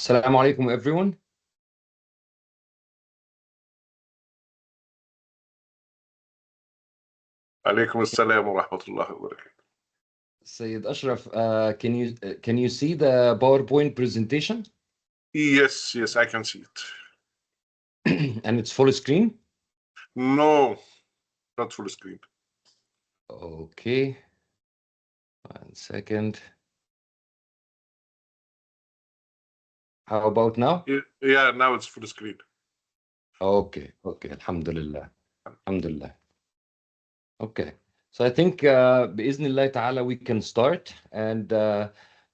Assalamu alaikum, everyone. عليكم السلام ورحمة الله وبركاته. Sayyid Ashraf, can you see the PowerPoint presentation? Yes, I can see it. And it's full screen? No, not full screen. Okay. 1 second. How about now? Yeah, now it's full screen. Okay. Alhamdulillah. Okay. So I think bi'Iznillah ta'ala we can start, and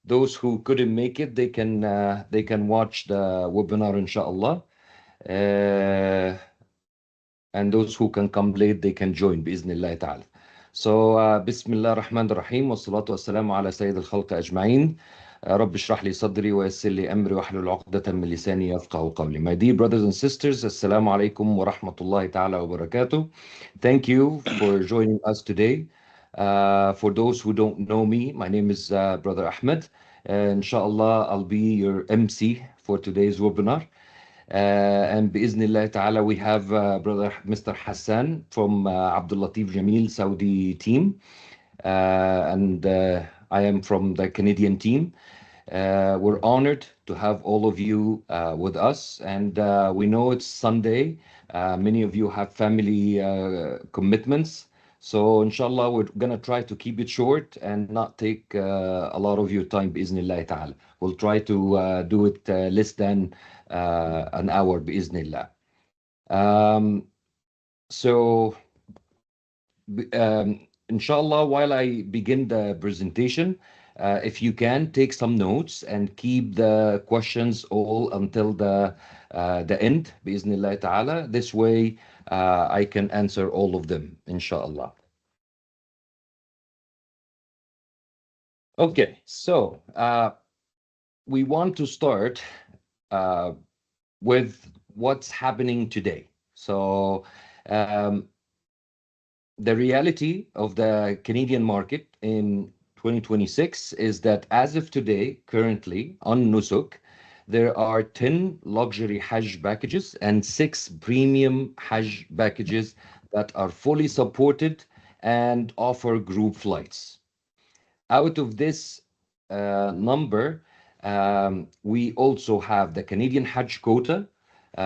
those who couldn't make it, they can watch the webinar inshallah. And those who can come late, they can join bi'Iznillah ta'ala. So Bismillah ar-Rahman ar-Rahim, wassalatu wassalamu ala Sayyid al-Khalq ajma'in. رب اشرح لي صدري ويسر لي أمري واحلل عقدة من لساني يفقهوا قولي. My dear brothers and sisters, Assalamu alaikum wa rahmatullahi ta'ala wa barakatuh. Thank you for joining us today. For those who don't know me, my name is Brother Ahmed. Inshallah, I'll be your MC for today's webinar. And bi'Iznillah ta'ala, we have Brother Mr. Hassan from Abdul Latif Jameel Saudi team. And I am from the Canadian team. We're honored to have all of you with us. And we know it's Sunday. Many of you have family commitments. So inshallah, we're going to try to keep it short and not take a lot of your time, bi'Iznillah ta'ala. We'll try to do it less than an hour, bi'Iznillah. Inshallah, while I begin the presentation, if you can take some notes and keep the questions all until the end, bi'Iznillah ta'ala. This way, I can answer all of them, inshallah. Okay, so we want to start with what's happening today. So the reality of the Canadian market in 2026 is that as of today, currently on Nusuk, there are 10 luxury Hajj packages and 6 premium Hajj packages that are fully supported and offer group flights. Out of this number, we also have the Canadian Hajj quota,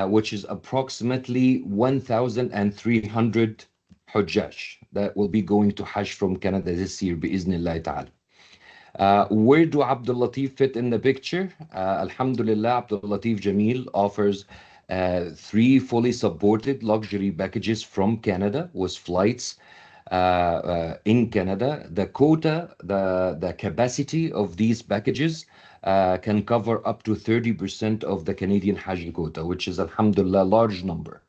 which is approximately 1,300 Hujjaj that will be going to Hajj from Canada this year, bi'Iznillah ta'ala. Where do Abdul Latif fit in the picture? Alhamdulillah, Abdul Latif Jameel offers 3 fully supported luxury packages from Canada with flights in Canada. The quota, the capacity of these packages can cover up to 30% of the Canadian Hajj quota, which is alhamdulillah large number.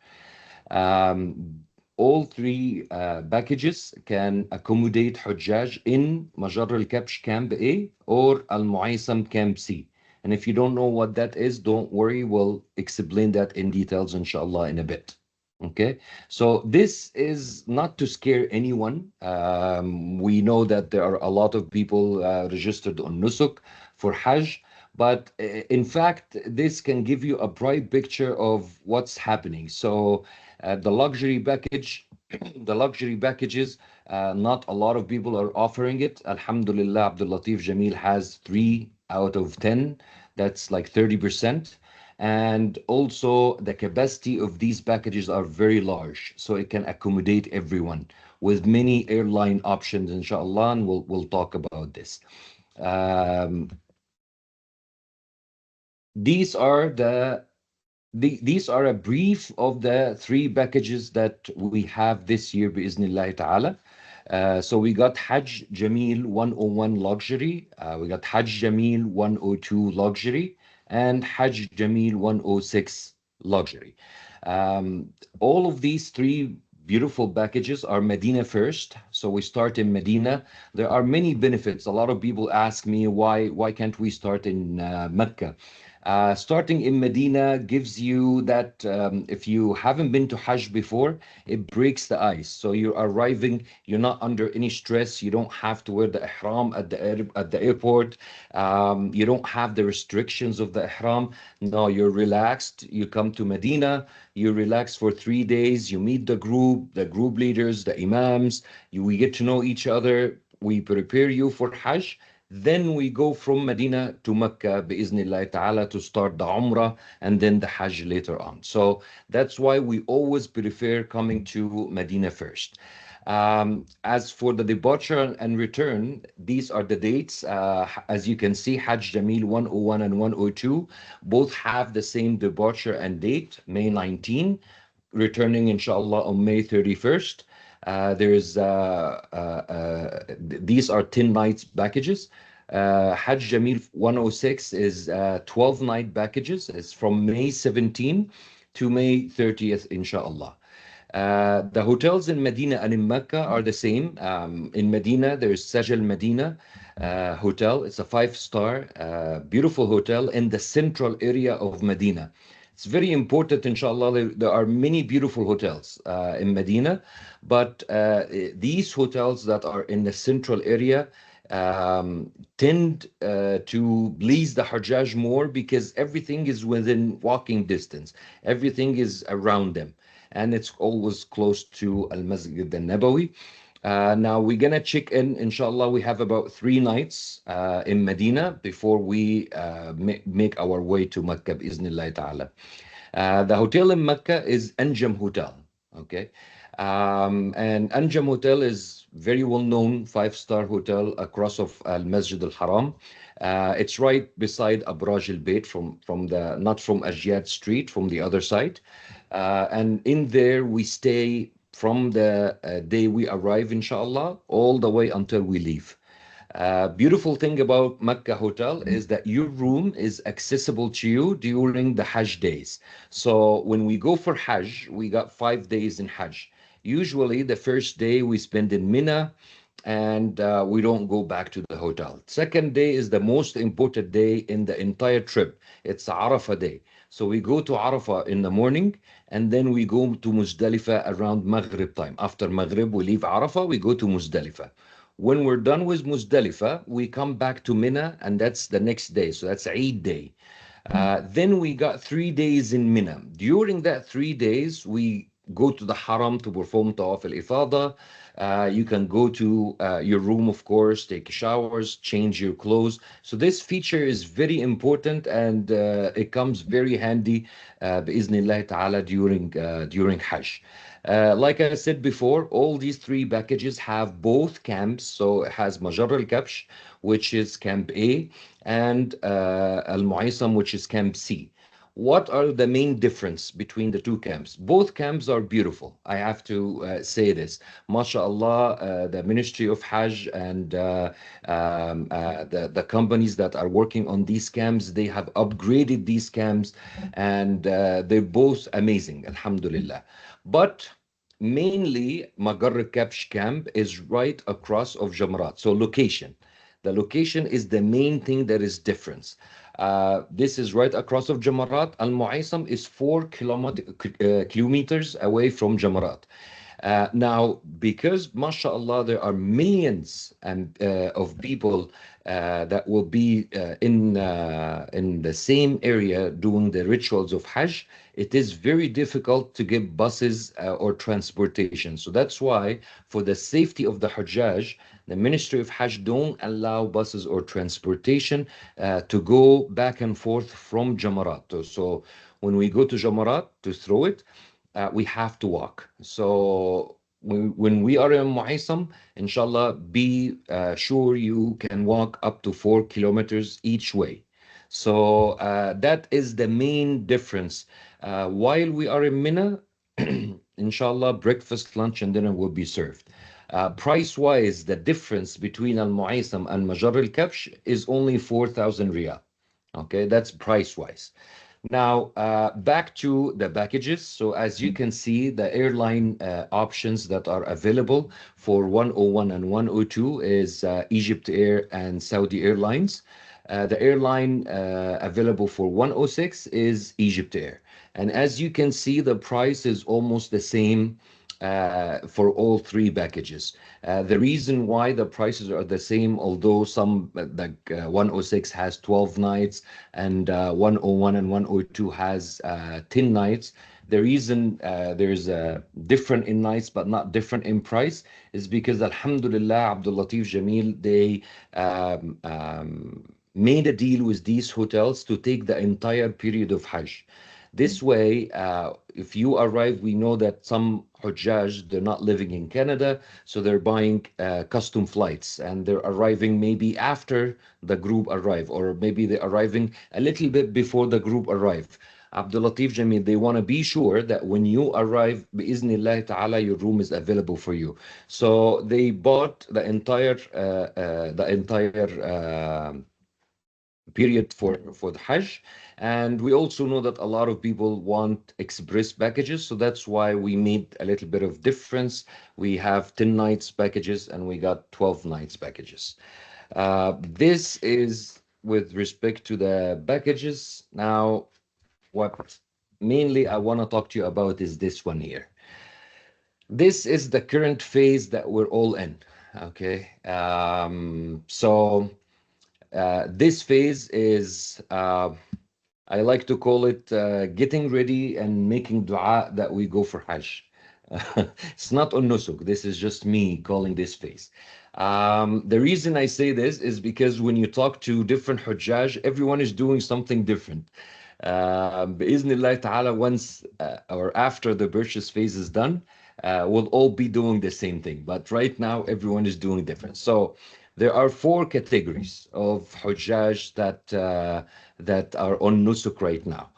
All 3 packages can accommodate Hujjaj in Majar al-Kabsh Camp A or Al-Muaysam Camp C. And if you don't know what that is, don't worry, we'll explain that in details, inshallah, in a bit. Okay, so this is not to scare anyone. We know that there are a lot of people registered on Nusuk for Hajj, but in fact, this can give you a bright picture of what's happening. So the luxury package, the luxury packages, not a lot of people are offering it. Alhamdulillah, Abdul Latif Jameel has 3 out of 10. That's like 30%. And also the capacity of these packages are very large, so it can accommodate everyone with many airline options, inshallah, and we'll talk about this. These are a brief of the 3 packages that we have this year, bi'Iznillah ta'ala. So we got Hajj Jameel 101 luxury, we got Hajj Jameel 102 luxury, and Hajj Jameel 106 luxury. All of these 3 beautiful packages are Medina first, So we start in Medina. There are many benefits. A lot of people ask me why can't we start in Mecca? Starting in Medina gives you that if you haven't been to Hajj before, it breaks the ice. So you're arriving, you're not under any stress. You don't have to wear the ihram at the airport. You don't have the restrictions of the ihram. No, you're relaxed. You come to Medina, you relax for 3 days. You meet the group leaders, the imams. We get to know each other. We prepare you for Hajj. Then we go from Medina to Mecca, bi'iznillahi ta'ala, to start the Umrah and then the Hajj later on. So that's why we always prefer coming to Medina first. As for the departure and return, these are the dates. As you can see, Hajj Jameel 101 and 102 both have the same departure and date, May 19, returning inshallah on May 31st. These are 10 nights packages. Hajj Jameel 106 is 12 night packages. It's from May 17 to May 30th, inshallah. The hotels in Medina and in Mecca are the same. In Medina, there's Sajal Medina Hotel. It's a 5-star, beautiful hotel in the central area of Medina. It's very important, inshallah. There are many beautiful hotels in Medina, but these hotels that are in the central area tend to please the Hajjaj more because everything is within walking distance. Everything is around them, and it's always close to Al-Masjid Al-Nabawi. Now we're gonna check in, inshallah. We have about 3 nights in Medina before we make our way to Mecca, bi'iznillahi ta'ala. The hotel in Mecca is Anjam Hotel, okay? And Anjam Hotel is very well-known 5-star hotel across of Al-Masjid Al-Haram. It's right beside Abraj Al-Bayt not from Ajyad Street, from the other side. And in there we stay from the day we arrive, inshallah, all the way until we leave. Beautiful thing about Mecca Hotel is that your room is accessible to you during the Hajj days. So when we go for Hajj, we got 5 days in Hajj. Usually the first day we spend in Mina, and we don't go back to the hotel. Second day is the most important day in the entire trip. It's Arafah day. So we go to Arafah in the morning, and then we go to Muzdalifah around Maghrib time. After Maghrib, we leave Arafah, we go to Muzdalifah. When we're done with Muzdalifah, we come back to Mina, and that's the next day. So that's Eid day. Then we got 3 days in Mina. During that 3 days, we go to the Haram to perform Tawaf al-Ifada. You can go to your room, of course, take showers, change your clothes. So this feature is very important, and it comes very handy, bi'iznillahi ta'ala, during Hajj. Like I said before, all these 3 packages have both camps. So it has Majar al-Kabsh, which is Camp A, and Al-Mu'aysam, which is Camp C. What are the main difference between the 2 camps? Both camps are beautiful. I have to say this. MashaAllah, the Ministry of Hajj and the companies that are working on these camps, they have upgraded these camps, and they're both amazing, alhamdulillah. But mainly, Magar Kapsh camp is right across of Jamrat. So location. The location is the main thing that is difference. This is right across of Jamarat. Al-Mu'aysam is 4 kilometers away from Jamarat. Now, because mashallah, there are millions of people that will be in the same area doing the rituals of Hajj, it is very difficult to get buses or transportation. So that's why, for the safety of the Hajjaj, the Ministry of Hajj don't allow buses or transportation to go back and forth from Jamarat. So when we go to Jamarat to throw it, we have to walk. So when we are in Mu'aysam, inshallah, be sure you can walk up to 4 kilometers each way. So that is the main difference. While we are in Mina, inshallah, breakfast, lunch, and dinner will be served. Price-wise, the difference between Al-Mu'aysam and Majar al-Kabsh is only 4,000 riyal. Okay, that's price-wise. Now, back to the packages. So as you can see, the airline options that are available for 101 and 102 is Egypt Air and Saudi Airlines. The airline available for 106 is Egypt Air. And as you can see, the price is almost the same for all three packages. The reason why the prices are the same, although some like 106 has 12 nights and 101 and 102 has 10 nights. The reason there's different in nights but not different in price is because Alhamdulillah, Abdul Latif Jameel, they made a deal with these hotels to take the entire period of Hajj. This way, if you arrive, we know that some Hujjaj, they're not living in Canada, so they're buying custom flights and they're arriving maybe after the group arrive, or maybe they're arriving a little bit before the group arrive. Abdul Latif Jameel, they want to be sure that when you arrive, bi'Iznillah ta'ala, your room is available for you. So they bought the entire period for the Hajj. And we also know that a lot of people want express packages, so that's why we made a little bit of difference. We have 10 nights packages and we got 12 nights packages. This is with respect to the packages. Now, what mainly I want to talk to you about is this one here. This is the current phase that we're all in. Okay. This phase is, I like to call it getting ready and making dua that we go for Hajj. It's not on nusuk. This is just me calling this phase. The reason I say this is because when you talk to different Hujjaj, everyone is doing something different. Bi'Iznillah ta'ala, once or after the purchase phase is done, we'll all be doing the same thing. But right now, everyone is doing different. So there are four categories of Hujjaj that are on Nusuk right now.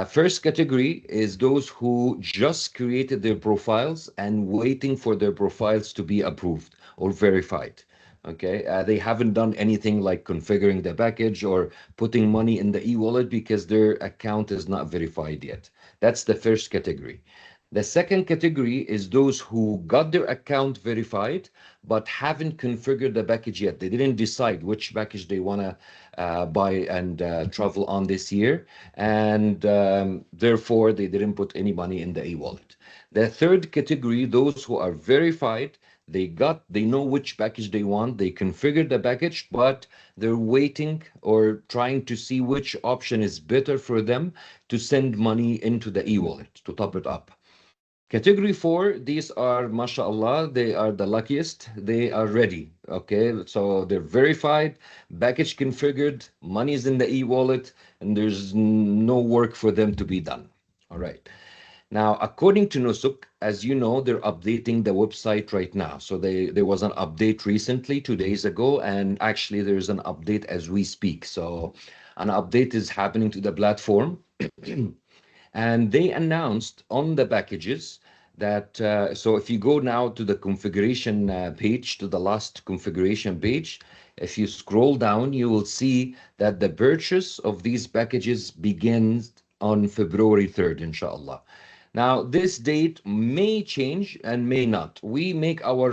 First category is those who just created their profiles and waiting for their profiles to be approved or verified. Okay, they haven't done anything like configuring the package or putting money in the e-wallet because their account is not verified yet. That's the first category. The second category is those who got their account verified but haven't configured the package yet. They didn't decide which package they want to buy and travel on this year, and therefore they didn't put any money in the e-wallet. The third category, those who are verified, they know which package they want, they configured the package, but they're waiting or trying to see which option is better for them to send money into the e-wallet to top it up. Category four, these are, mashallah, they are the luckiest. They are ready. Okay, so they're verified, package configured, money is in the e-wallet, and there's no work for them to be done. All right. Now, according to Nusuk, as you know, they're updating the website right now. So there was an update recently, 2 days ago, and actually there's an update as we speak. So an update is happening to the platform. And they announced on the packages that, so if you go now to the configuration page, to the last configuration page, if you scroll down, you will see that the purchase of these packages begins on February 3rd, inshallah. Now, this date may change and may not. We make our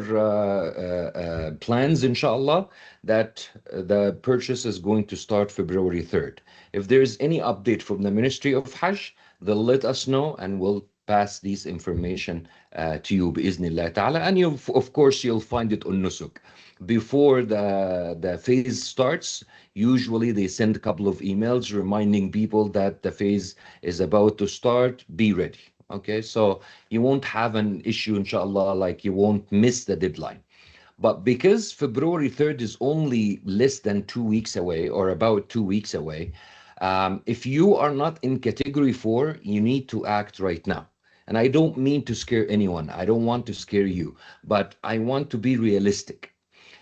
plans, inshallah, that the purchase is going to start February 3rd. If there's any update from the Ministry of Hajj, they'll let us know and we'll pass this information to you, bi'Iznillah ta'ala. And you, of course, you'll find it on Nusuk. Before the phase starts, usually they send a couple of emails reminding people that the phase is about to start, be ready. Okay, so you won't have an issue, inshallah, like you won't miss the deadline. But because February 3rd is only less than 2 weeks away, or about 2 weeks away, if you are not in category 4, you need to act right now. And I don't mean to scare anyone. I don't want to scare you, but I want to be realistic.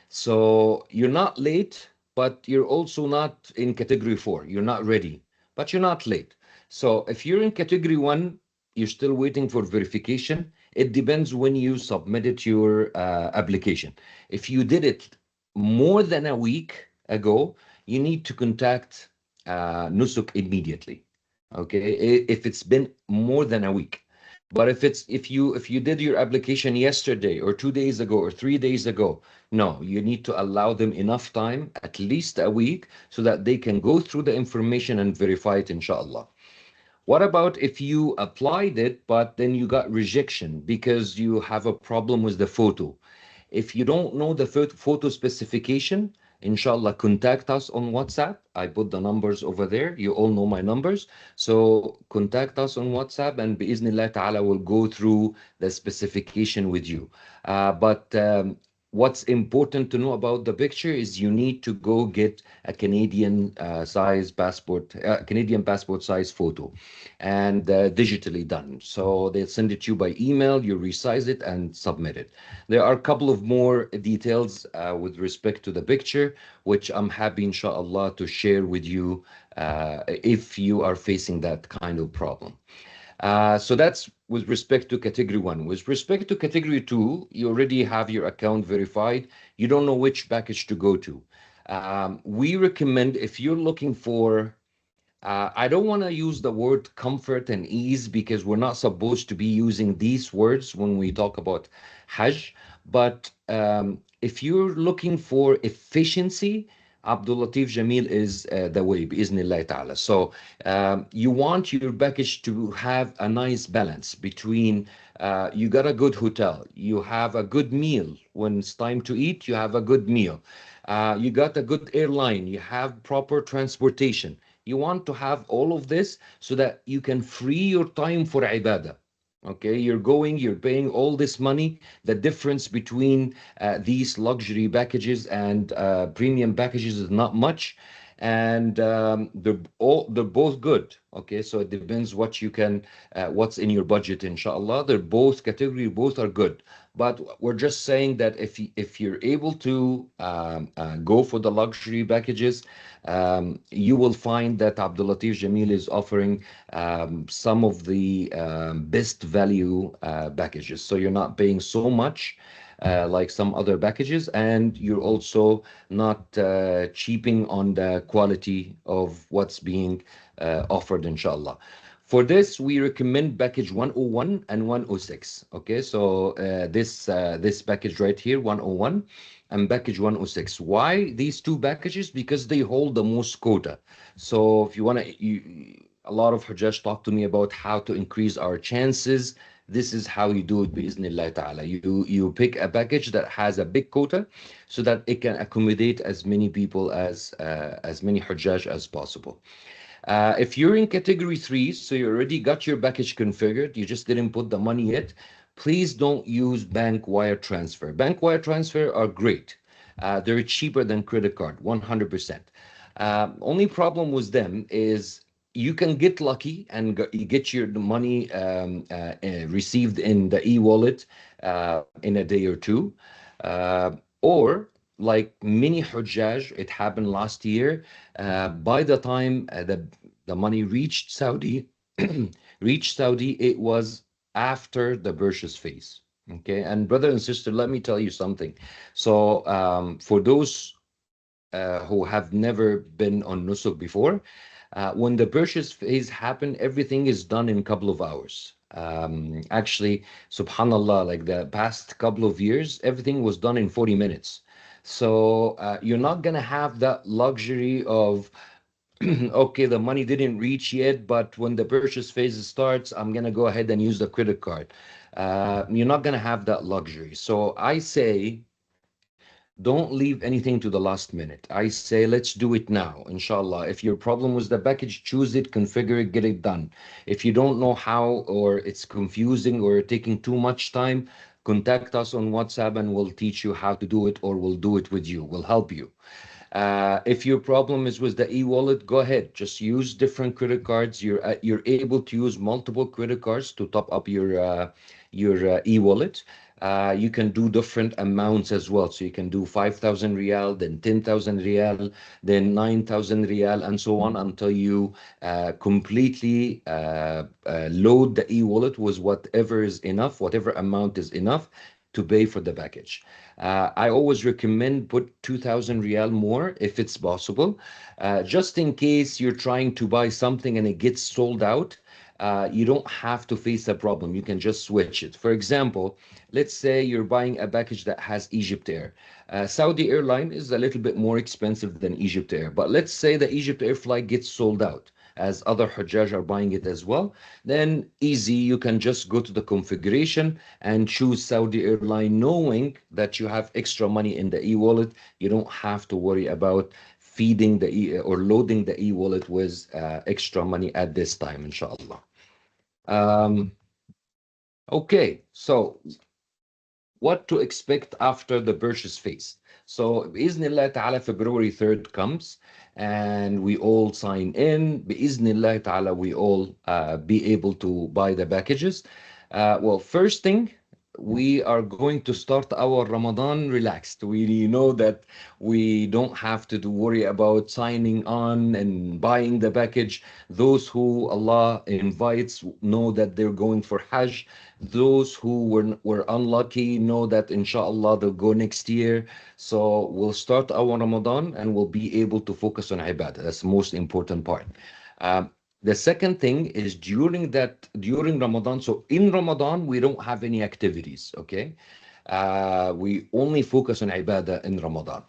So you're not late, but you're also not in category 4. You're not ready, but you're not late. So if you're in category 1, you're still waiting for verification. It depends when you submitted your application. If you did it more than a week ago, you need to contact Nusuk immediately. Okay, if it's been more than a week. But if you did your application yesterday or 2 days ago or 3 days ago, no, you need to allow them enough time, at least a week, so that they can go through the information and verify it, inshallah. What about if you applied it, but then you got rejection because you have a problem with the photo? If you don't know the photo specification, inshallah, contact us on WhatsApp. I put the numbers over there. You all know my numbers. So contact us on WhatsApp and biiznillah ta'ala will go through the specification with you. But what's important to know about the picture is you need to go get a Canadian size passport, Canadian passport size photo, and digitally done. So they'll send it to you by email, you resize it and submit it. There are a couple of more details with respect to the picture, which I'm happy, inshallah, to share with you if you are facing that kind of problem. So that's with respect to category one. With respect to category two, you already have your account verified. You don't know which package to go to. We recommend if you're looking for I don't want to use the word comfort and ease because we're not supposed to be using these words when we talk about Hajj. But if you're looking for efficiency, Abdul Latif Jameel is the way, biiznillah ta'ala. So you want your package to have a nice balance between you got a good hotel, you have a good meal. When it's time to eat, you have a good meal. You got a good airline, you have proper transportation. You want to have all of this so that you can free your time for ibadah. Okay, you're going, you're paying all this money. The difference between these luxury packages and premium packages is not much, and they're both good. Okay, so it depends what you can, what's in your budget. Inshallah, they're both category, both are good. But we're just saying that if you're able to go for the luxury packages, you will find that Abdul Latif Jameel is offering some of the best value packages. So you're not paying so much like some other packages, and you're also not cheaping on the quality of what's being offered, inshallah. For this, we recommend package 101 and 106. Okay, so this package right here, 101 and package 106. Why these two packages? Because they hold the most quota. So if you want to, a lot of Hujjaj talk to me about how to increase our chances. This is how you do it, biiznillah ta'ala. You pick a package that has a big quota so that it can accommodate as many people as many Hujjaj as possible. If you're in category three, so you already got your package configured, you just didn't put the money yet, please don't use bank wire transfer. Bank wire transfer are great. They're cheaper than credit card, 100%. Only problem with them is you can get lucky and you get your money received in the e-wallet in a day or two. Or like many Hujjaj, it happened last year. By the time the money reached Saudi, it was after the purchase phase. Okay, and brother and sister, let me tell you something. So for those who have never been on Nusuk before, when the purchase phase happened, everything is done in a couple of hours. Actually, subhanallah, like the past couple of years, everything was done in 40 minutes. So you're not going to have that luxury of, okay, the money didn't reach yet, but when the purchase phase starts, I'm going to go ahead and use the credit card. You're not going to have that luxury. So I say, don't leave anything to the last minute. I say, let's do it now, inshallah. If your problem was the package, choose it, configure it, get it done. If you don't know how, or it's confusing or taking too much time, contact us on WhatsApp and we'll teach you how to do it, or we'll do it with you. We'll help you. If your problem is with the e-wallet, go ahead. Just use different credit cards. You're able to use multiple credit cards to top up your e-wallet. You can do different amounts as well. So you can do 5,000 Riyal, then 10,000 Riyal, then 9,000 Riyal, and so on until you completely load the e-wallet with whatever is enough, whatever amount is enough. to pay for the package. I always recommend put 2,000 riyal more if it's possible, just in case you're trying to buy something and it gets sold out. You don't have to face a problem. You can just switch it. For example, let's say you're buying a package that has Egypt Air. Saudi airline is a little bit more expensive than Egypt Air, but let's say the Egypt Air flight gets sold out as other Hajjaj are buying it as well. Then easy, you can just go to the configuration and choose Saudi airline, knowing that you have extra money in the e-wallet. You don't have to worry about feeding or loading the e-wallet with extra money at this time, inshallah. Okay, so what to expect after the purchase phase. So بإذن ta'ala, February 3rd comes and we all sign in. بإذن ta'ala, we all be able to buy the packages. Well, first thing, we are going to start our Ramadan relaxed. We know that we don't have to worry about signing on and buying the package. Those who Allah invites know that they're going for Hajj. Those who were unlucky know that inshallah they'll go next year. So we'll start our Ramadan and we'll be able to focus on ibadah. That's the most important part. The second thing is during Ramadan. So in Ramadan, we don't have any activities, okay? We only focus on ibadah in Ramadan.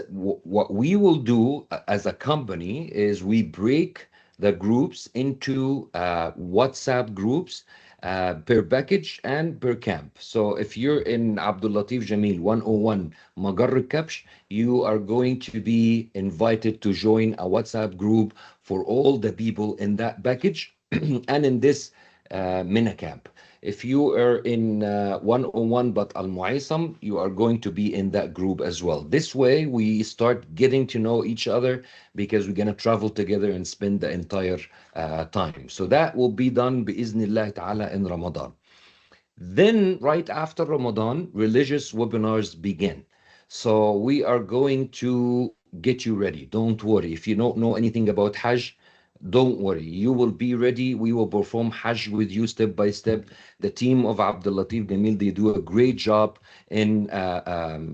What we will do as a company is we break the groups into WhatsApp groups per package and per camp. So if you're in Abdul Latif Jameel 101 Magar Kapsh, you are going to be invited to join a WhatsApp group for all the people in that package and in this Mina camp. If you are in 101 but Al Muaysam, you are going to be in that group as well. This way, we start getting to know each other because we're going to travel together and spend the entire time. So that will be done biiznillah ta'ala in Ramadan. Then, right after Ramadan, religious webinars begin. So we are going to get you ready. Don't worry. If you don't know anything about Hajj, don't worry, you will be ready. We will perform Hajj with you step by step. The team of Abdul Latif Jameel, they do a great job in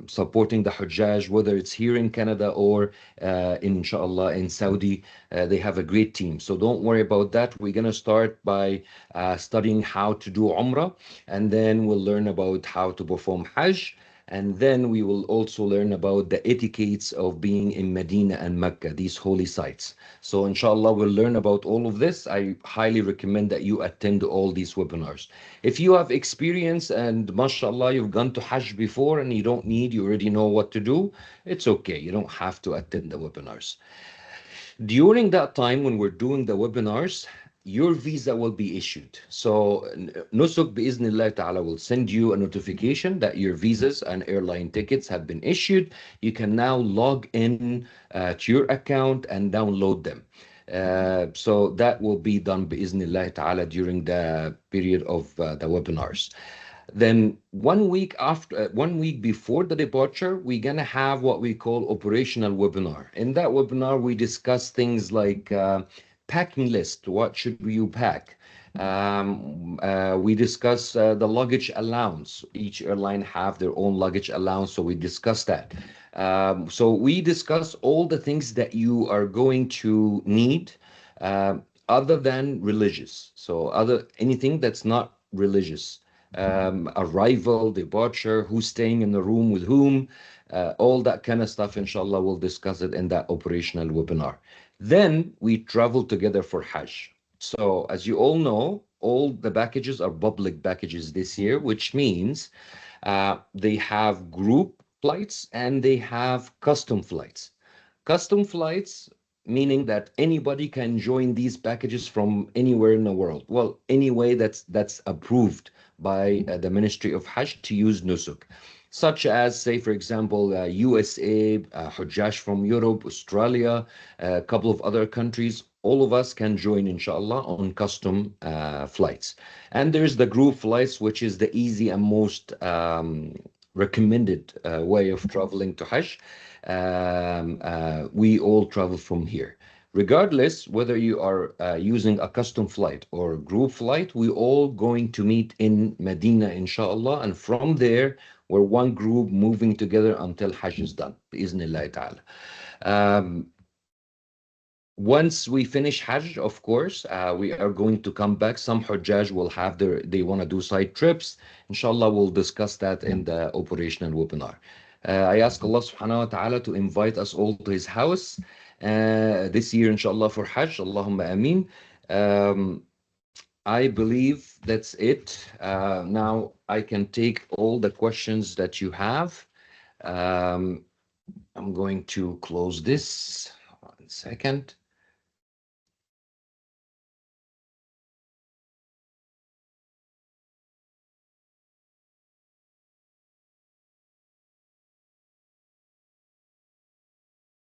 supporting the Hajjaj, whether it's here in Canada or inshallah in Saudi. They have a great team. So don't worry about that. We're going to start by studying how to do Umrah, and then we'll learn about how to perform Hajj. And then we will also learn about the etiquettes of being in Medina and Mecca, these holy sites. So inshallah, we'll learn about all of this. I highly recommend that you attend all these webinars. If you have experience and mashallah, you've gone to Hajj before and you already know what to do, it's okay. You don't have to attend the webinars. During that time when we're doing the webinars, your visa will be issued. So Nusuk biiznillah ta'ala will send you a notification that your visas and airline tickets have been issued. You can now log in to your account and download them. So that will be done biiznillah ta'ala during the period of the webinars. Then 1 week before the departure, we're going to have what we call operational webinar. In that webinar, we discuss things like packing list. What should you pack? We discuss the luggage allowance. Each airline have their own luggage allowance, so we discuss that. So we discuss all the things that you are going to need other than religious. So anything that's not religious. Arrival, departure, who's staying in the room with whom, all that kind of stuff, inshallah, we'll discuss it in that operational webinar. Then we travel together for Hajj. So as you all know, all the packages are public packages this year, which means they have group flights and they have custom flights. Custom flights, meaning that anybody can join these packages from anywhere in the world. Well, anyway, that's approved by the Ministry of Hajj to use Nusuk, such as, say, for example, USA, Hajjaj from Europe, Australia, a couple of other countries. All of us can join, inshallah, on custom flights. And there's the group flights, which is the easy and most recommended way of traveling to Hajj. We all travel from here. Regardless whether you are using a custom flight or group flight, we all going to meet in Medina, inshallah, and from there we're one group moving together until Hajj is done, bi'iznillahi ta'ala. Once we finish Hajj, of course, we are going to come back. Some Hujjaj will have they want to do side trips. Inshallah, we'll discuss that in the operational webinar. I ask Allah subhanahu wa ta'ala to invite us all to his house this year, inshallah, for Hajj. Allahumma ameen. I believe that's it. Now I can take all the questions that you have. I'm going to close this. 1 second.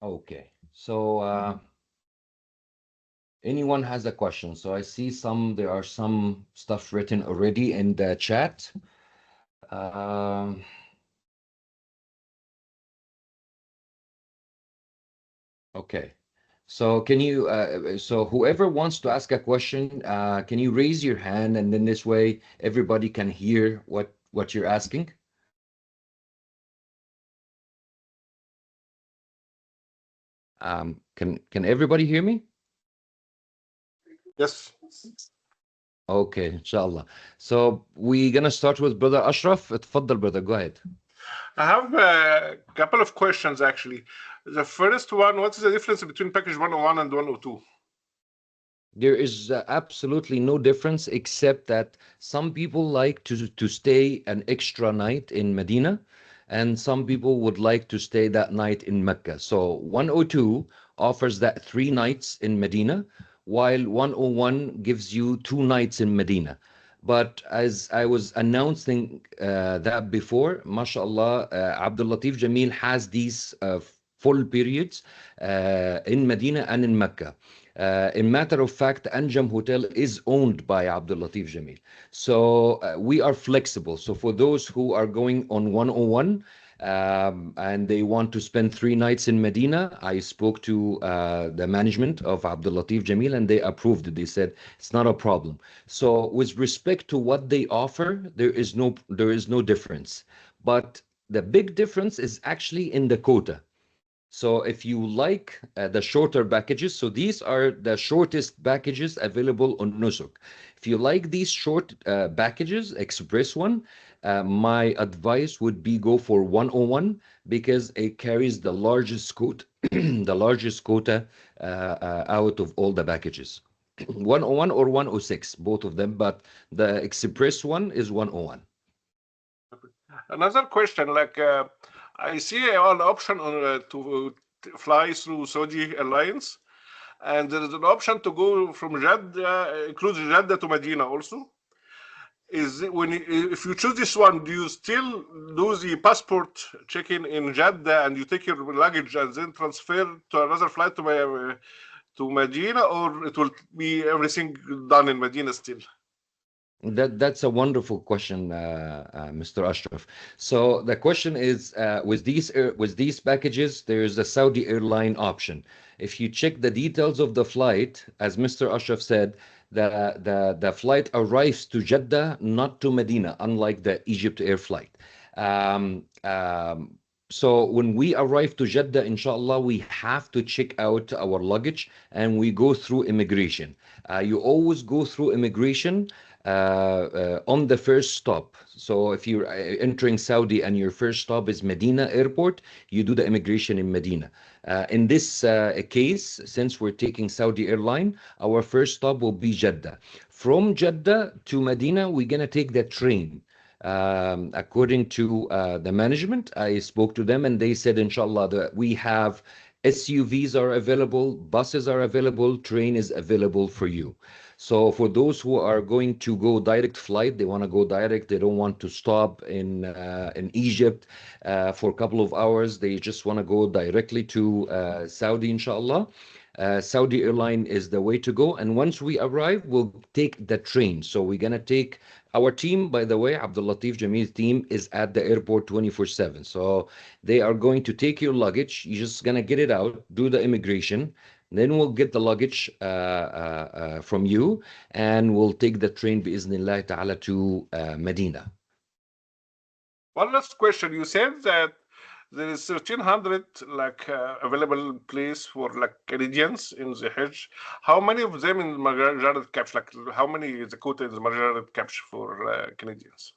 Okay, so anyone has a question? So I see there are some stuff written already in the chat. Okay, so can you, so whoever wants to ask a question, can you raise your hand, and then this way everybody can hear what you're asking? Can everybody hear me? Yes. Okay, inshallah. So we're gonna start with Brother Ashraf. Tfaddal, brother, go ahead. I have a couple of questions actually. The first one, what is the difference between package 101 and 102? There is absolutely no difference, except that some people like to stay an extra night in Medina, and some people would like to stay that night in Mecca. So 102 offers that 3 nights in Medina, while 101 gives you 2 nights in Medina. But as I was announcing that before, mashallah, Abdul Latif Jameel has these full periods in Medina and in Mecca. In matter of fact, Anjam Hotel is owned by Abdul Latif Jameel. So we are flexible. So for those who are going on 101 and they want to spend 3 nights in Medina, I spoke to the management of Abdul Latif Jameel and they approved it. They said it's not a problem. So with respect to what they offer, there is no difference. But the big difference is actually in the quota. So if you like the shorter packages, so these are the shortest packages available on Nusuk. If you like these short packages, express one, my advice would be go for 101 because it carries the largest quota, the largest quota out of all the packages. 101 or 106, both of them, but the express one is 101. Another question, like I see an option to fly through Saudi Airlines, and there is an option to go from Jeddah, includes Jeddah to Medina also. If you choose this one, do you still do the passport check-in in Jeddah and you take your luggage and then transfer to another flight to Medina, or it will be everything done in Medina still? That's a wonderful question, Mr. Ashraf. So the question is, with these packages, there's a Saudi airline option. If you check the details of the flight, as Mr. Ashraf said, the flight arrives to Jeddah, not to Medina, unlike the Egypt Air flight. So when we arrive to Jeddah, inshallah, we have to check out our luggage and we go through immigration. You always go through immigration on the first stop. So if you're entering Saudi and your first stop is Medina Airport, you do the immigration in Medina. In this case, since we're taking Saudi airline, our first stop will be Jeddah. From Jeddah to Medina, we're going to take the train. According to the management, I spoke to them and they said, inshallah, that we have SUVs are available, buses are available, train is available for you. So for those who are going to go direct flight, they want to go direct. They don't want to stop in Egypt for a couple of hours. They just want to go directly to Saudi, inshallah. Saudi airline is the way to go. And once we arrive, we'll take the train. So we're going to take our team, by the way, Abdul Latif Jameel's team is at the airport 24/7. So they are going to take your luggage. You're just going to get it out, do the immigration. Then we'll get the luggage from you, and we'll take the train بإذن ta'ala to Medina. One last question. You said that there is 1,300 available place for Canadians in the Hajj. How many of them in Majarat Capsh? How many is the quota in the Majarat Capsh for Canadians?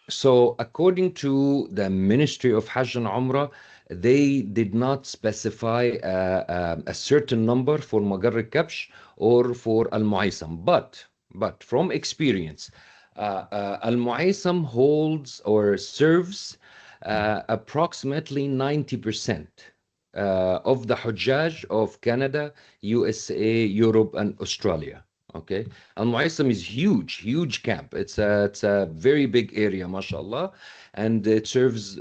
So according to the Ministry of Hajj and Umrah, they did not specify a certain number for Magar al-Kabsh or for Al-Muaysam. But from experience, Al-Muaysam holds or serves approximately 90% of the Hujjaj of Canada, USA, Europe, and Australia. Okay, Al-Muaysam is huge camp. It's a very big area, mashallah, and it serves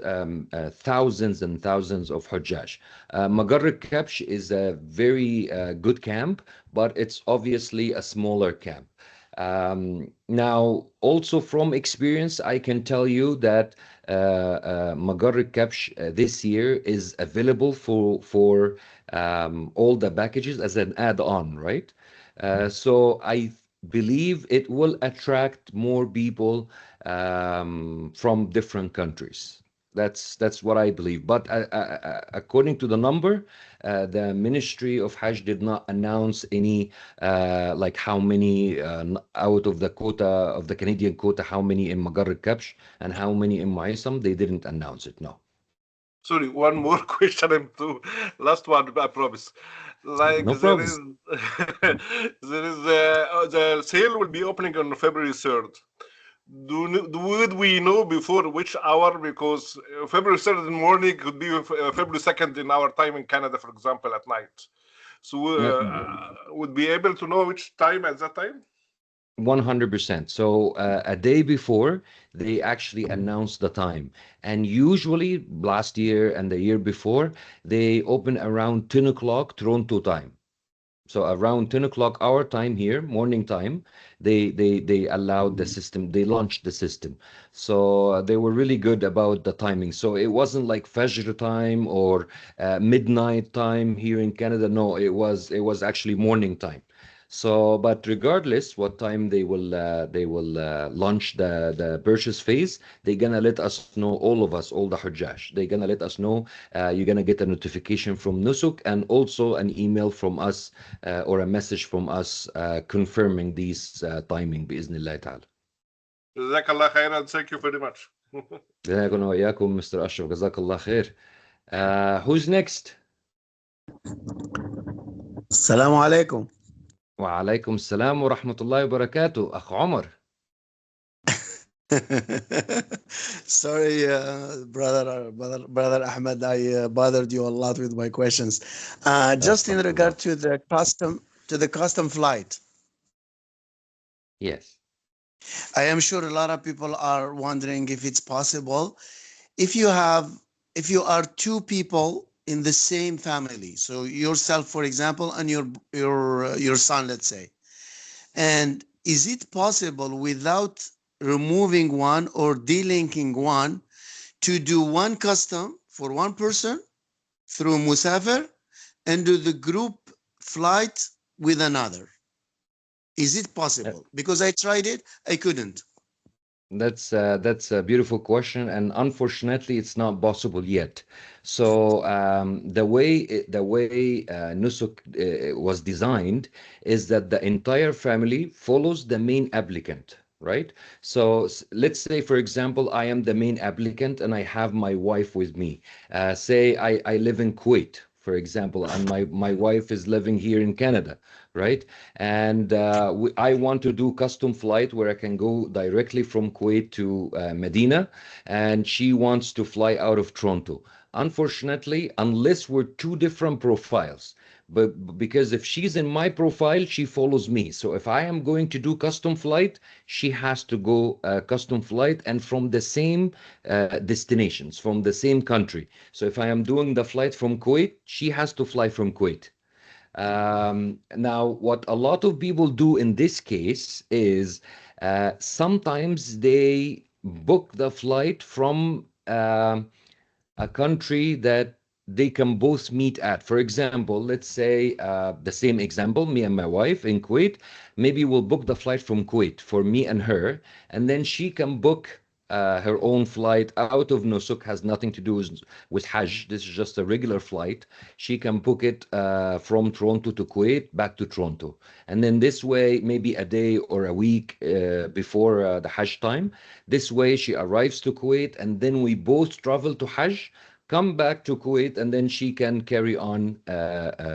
thousands and thousands of Hujjaj. Magar al-Kabsh is a very good camp, but it's obviously a smaller camp. Now, also from experience, I can tell you that Magar al-Kabsh this year is available for all the packages as an add-on, right? So I believe it will attract more people from different countries. That's what I believe. But according to the number, the Ministry of Hajj did not announce any like how many out of the quota of the Canadian quota, how many in Magar al-Kabsh and how many in Muaysam. They didn't announce it. No. Sorry, one more question. Last one, I promise. No problem. There is the sale will be opening on February 3rd. Would we know before which hour? Because February 3rd in the morning could be February 2nd in our time in Canada, for example, at night. So would be able to know which time at that time? 100%. So a day before, they actually announce the time. And usually last year and the year before, they open around 10 o'clock Toronto time. So around 10 o'clock our time here, morning time, they allowed the system, they launched the system. So they were really good about the timing. So it wasn't like Fajr time or midnight time here in Canada. No, it was actually morning time. So, but regardless what time they will launch the purchase phase, they're gonna let us know, all of us, all the Hujjaj. They're gonna let us know. You're gonna get a notification from Nusuk and also an email from us or a message from us confirming these timing بإذن ta'ala. جزاك الله خيرا. Thank you very much. جزاكم وإياكم Mr. Ashraf. جزاك الله خير. Who's next? السلام عليكم. وعليكم السلام ورحمة الله وبركاته. أخ عمر. Sorry, brother Ahmed, I bothered you a lot with my questions. Just in regard to the custom flight. Yes. I am sure a lot of people are wondering if it's possible. If you are two people in the same family, so yourself, for example, and your son, let's say, and is it possible without removing one or delinking one to do one custom for one person through Musafir and do the group flight with another? Is it possible? Because I tried it, I couldn't. That's a beautiful question, and unfortunately, it's not possible yet. So the way Nusuk was designed is that the entire family follows the main applicant, right? So let's say, for example, I am the main applicant and I have my wife with me. Say I live in Kuwait, for example, and my wife is living here in Canada, right? And I want to do custom flight where I can go directly from Kuwait to Medina, and she wants to fly out of Toronto. Unfortunately, unless we're two different profiles, but because if she's in my profile, she follows me. So if I am going to do custom flight, she has to go custom flight and from the same destinations, from the same country. So if I am doing the flight from Kuwait, she has to fly from Kuwait. Now, what a lot of people do in this case is sometimes they book the flight from a country that they can both meet at. For example, let's say the same example, me and my wife in Kuwait, maybe we'll book the flight from Kuwait for me and her, and then she can book her own flight out of Nusuk, has nothing to do with Hajj. This is just a regular flight. She can book it from Toronto to Kuwait, back to Toronto. And then this way, maybe a day or a week before the Hajj time, this way she arrives to Kuwait, and then we both travel to Hajj, come back to Kuwait, and then she can carry on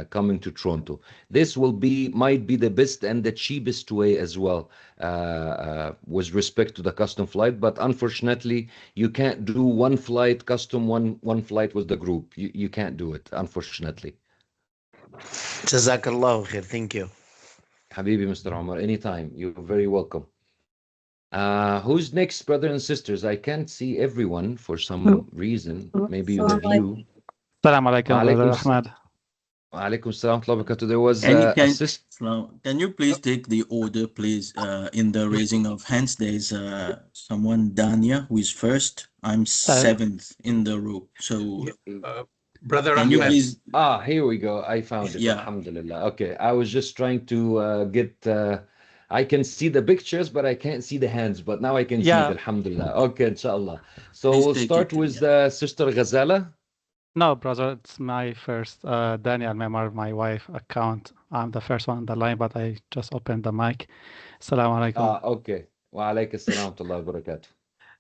coming to Toronto. This might be the best and the cheapest way as well, with respect to the custom flight. But unfortunately, you can't do one flight custom, one flight with the group. You can't do it, unfortunately. Jazakallah khair. Thank you. Habibi, Mr. Omar, anytime. You're very welcome. Who's next, brothers and sisters? I can't see everyone for some reason. Maybe the view. Salam alaikum, Brother Ahmad. Alaikum salam wa barakatuh. There was Can you please take the order, please, in the raising of hands? There's someone, Dania, who is first. I'm seventh in the row. So, Brother can you Ahmed. please? here we go. I found it. Yeah. Alhamdulillah. Okay. I was just trying to get, I can see the pictures, but I can't see the hands. But now I can see it. Alhamdulillah. Okay, inshallah. So Please we'll take start it, with Sister Ghazala. No, brother, it's my first Daniel Memar, my wife account. I'm the first one on the line, but I just opened the mic. Assalamu alaikum. Okay. Wa alaikum salam wa rahmatullahi wa barakatuh.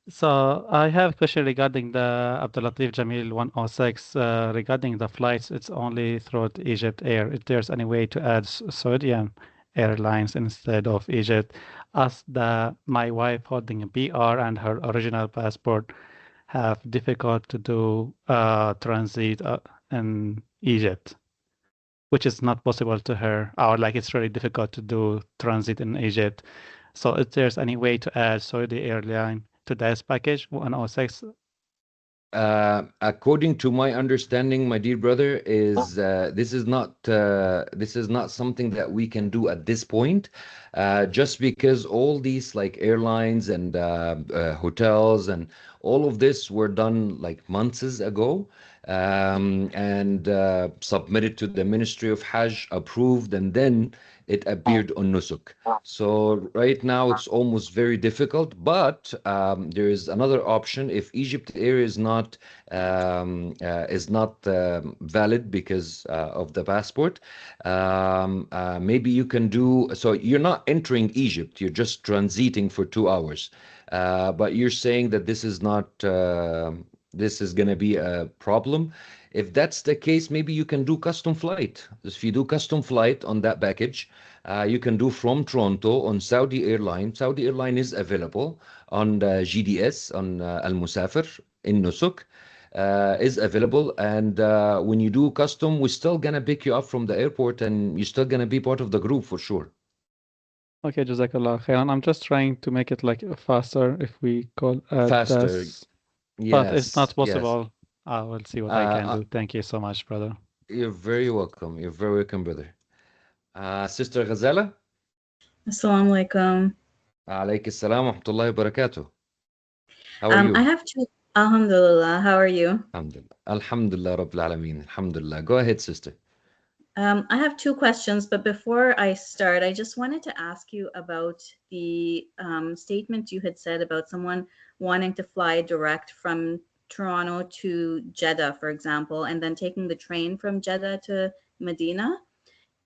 So I have a question regarding the Abdul Latif Jameel 106 regarding the flights. It's only through Egypt Air. If there's any way to add Saudian Airlines instead of Egypt, as my wife holding a BR and her original passport have difficult to do transit in Egypt, which is not possible to her, or like it's really difficult to do transit in Egypt. So if there's any way to add Saudi airline to this package 106? According to my understanding, my dear brother, is this is not something that we can do at this point, just because all these like airlines and hotels and all of this were done like months ago, and submitted to the Ministry of Hajj, approved, and then it appeared on Nusuk. So right now it's almost very difficult, but there is another option. If Egypt Air is not valid because of the passport, maybe you can do, so you're not entering Egypt, you're just transiting for 2 hours. But you're saying that this is not, this is going to be a problem. If that's the case, maybe you can do custom flight. If you do custom flight on that package, you can do from Toronto on Saudi Airline. Saudi Airline is available on the GDS, on Al Musafir in Nusuk, is available. And when you do custom, we're still going to pick you up from the airport and you're still going to be part of the group for sure. Okay, Jazakallah khairan. I'm just trying to make it like faster if we call Faster. this, but it's not Yes, possible. I will see what I can do. Thank you so much, brother. You're very welcome. You're very welcome, brother. Sister Ghazala? Assalamu alaikum. Alaykum salam wa rahmatullahi wa barakatuh. How are you? I have two. Alhamdulillah. How are you? Alhamdulillah. Alhamdulillah Rabbil Alameen. Alhamdulillah. Go ahead, sister. I have two questions, but before I start, I just wanted to ask you about the statement you had said about someone wanting to fly direct from Toronto to Jeddah, for example, and then taking the train from Jeddah to Medina.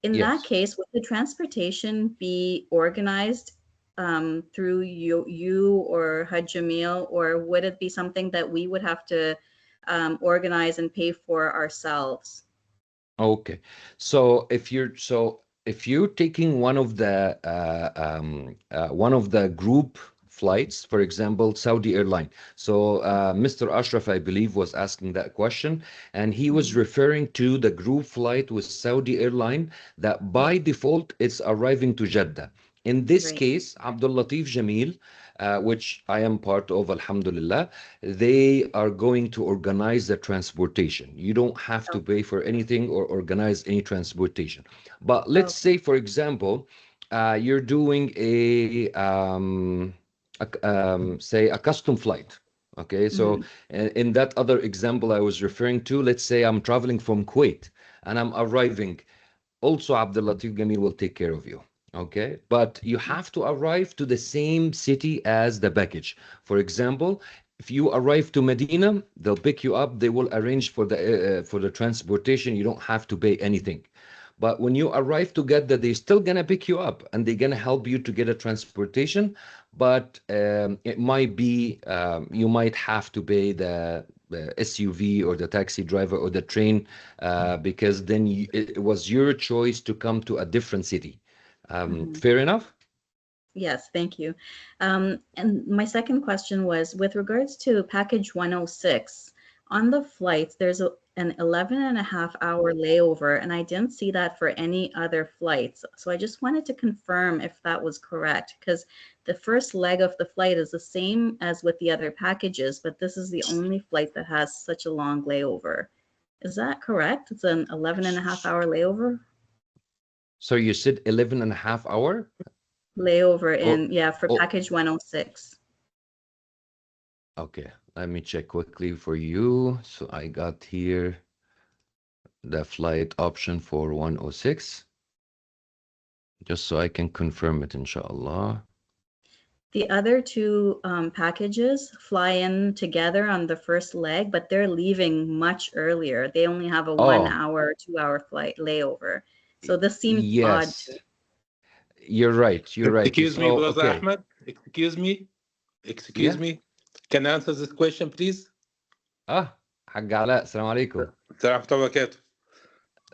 In that case, would the transportation be organized through you or Hajj Jameel, or would it be something that we would have to organize and pay for ourselves? Okay. So if you're taking one of the group flights, for example, Saudi Airline. So Mr. Ashraf, I believe, was asking that question, and he was referring to the group flight with Saudi Airline that by default it's arriving to Jeddah. In this case, Abdul Latif Jameel, which I am part of, alhamdulillah, they are going to organize the transportation. You don't have to pay for anything or organize any transportation. But let's say, for example, you're doing say a custom flight. Okay, so in that other example I was referring to, let's say I'm traveling from Kuwait and I'm arriving. Also, Abdul Latif Jameel will take care of you. Okay, but you have to arrive to the same city as the package. For example, if you arrive to Medina, they'll pick you up. They will arrange for the transportation. You don't have to pay anything. But when you arrive to Jeddah, they're still gonna pick you up and they're gonna help you to get a transportation. But it might be you might have to pay the SUV or the taxi driver or the train because then it was your choice to come to a different city. Fair enough? Yes, thank you. And my second question was with regards to package 106, on the flights, there's an 11.5-hour layover, and I didn't see that for any other flights. So I just wanted to confirm if that was correct, because the first leg of the flight is the same as with the other packages, but this is the only flight that has such a long layover. Is that correct? It's an 11.5-hour layover? So you said 11.5 hour? Layover in, for oh. package 106. Okay, let me check quickly for you. So I got here the flight option for 106, just so I can confirm it, inshallah. The other two packages fly in together on the first leg, but they're leaving much earlier. They only have a 1 hour, 2-hour flight layover. So this seems odd. You're right. You're right. Excuse me, Brother Ahmed. Excuse me. Can I answer this question, please? Hajj Ala, Assalamu alaikum. Barakatuh.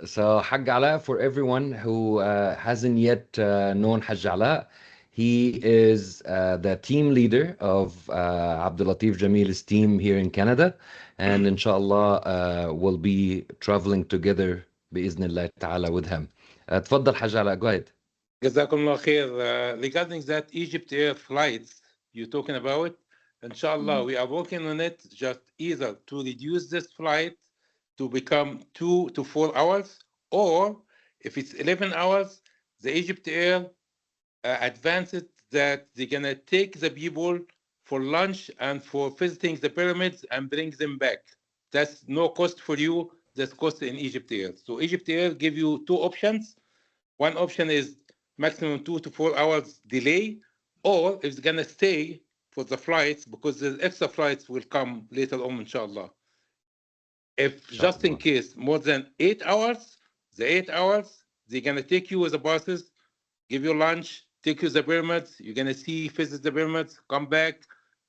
So Hajj Ala, for everyone who hasn't yet known Hajj Ala, he is the team leader of Abdul Latif Jameel's team here in Canada, and inshallah we'll be traveling together بإذن ta'ala with him. تفضل Hajj Ala, go ahead. Jazakumullah khair. Regarding that Egypt Air flights you're talking about, inshallah, we are working on it just either to reduce this flight to become 2 to 4 hours, or if it's 11 hours, the Egypt Air advanced that they're going to take the people for lunch and for visiting the pyramids and bring them back. That's no cost for you, that's cost in Egypt Air. So Egypt Air give you two options. One option is maximum 2 to 4 hours delay, or if it's going to stay for the flights, because the extra flights will come later on, inshallah. If just in case more than 8 hours, the 8 hours, they're going to take you with the buses, give you lunch, take you to the pyramids, you're going to see, visit the pyramids, come back,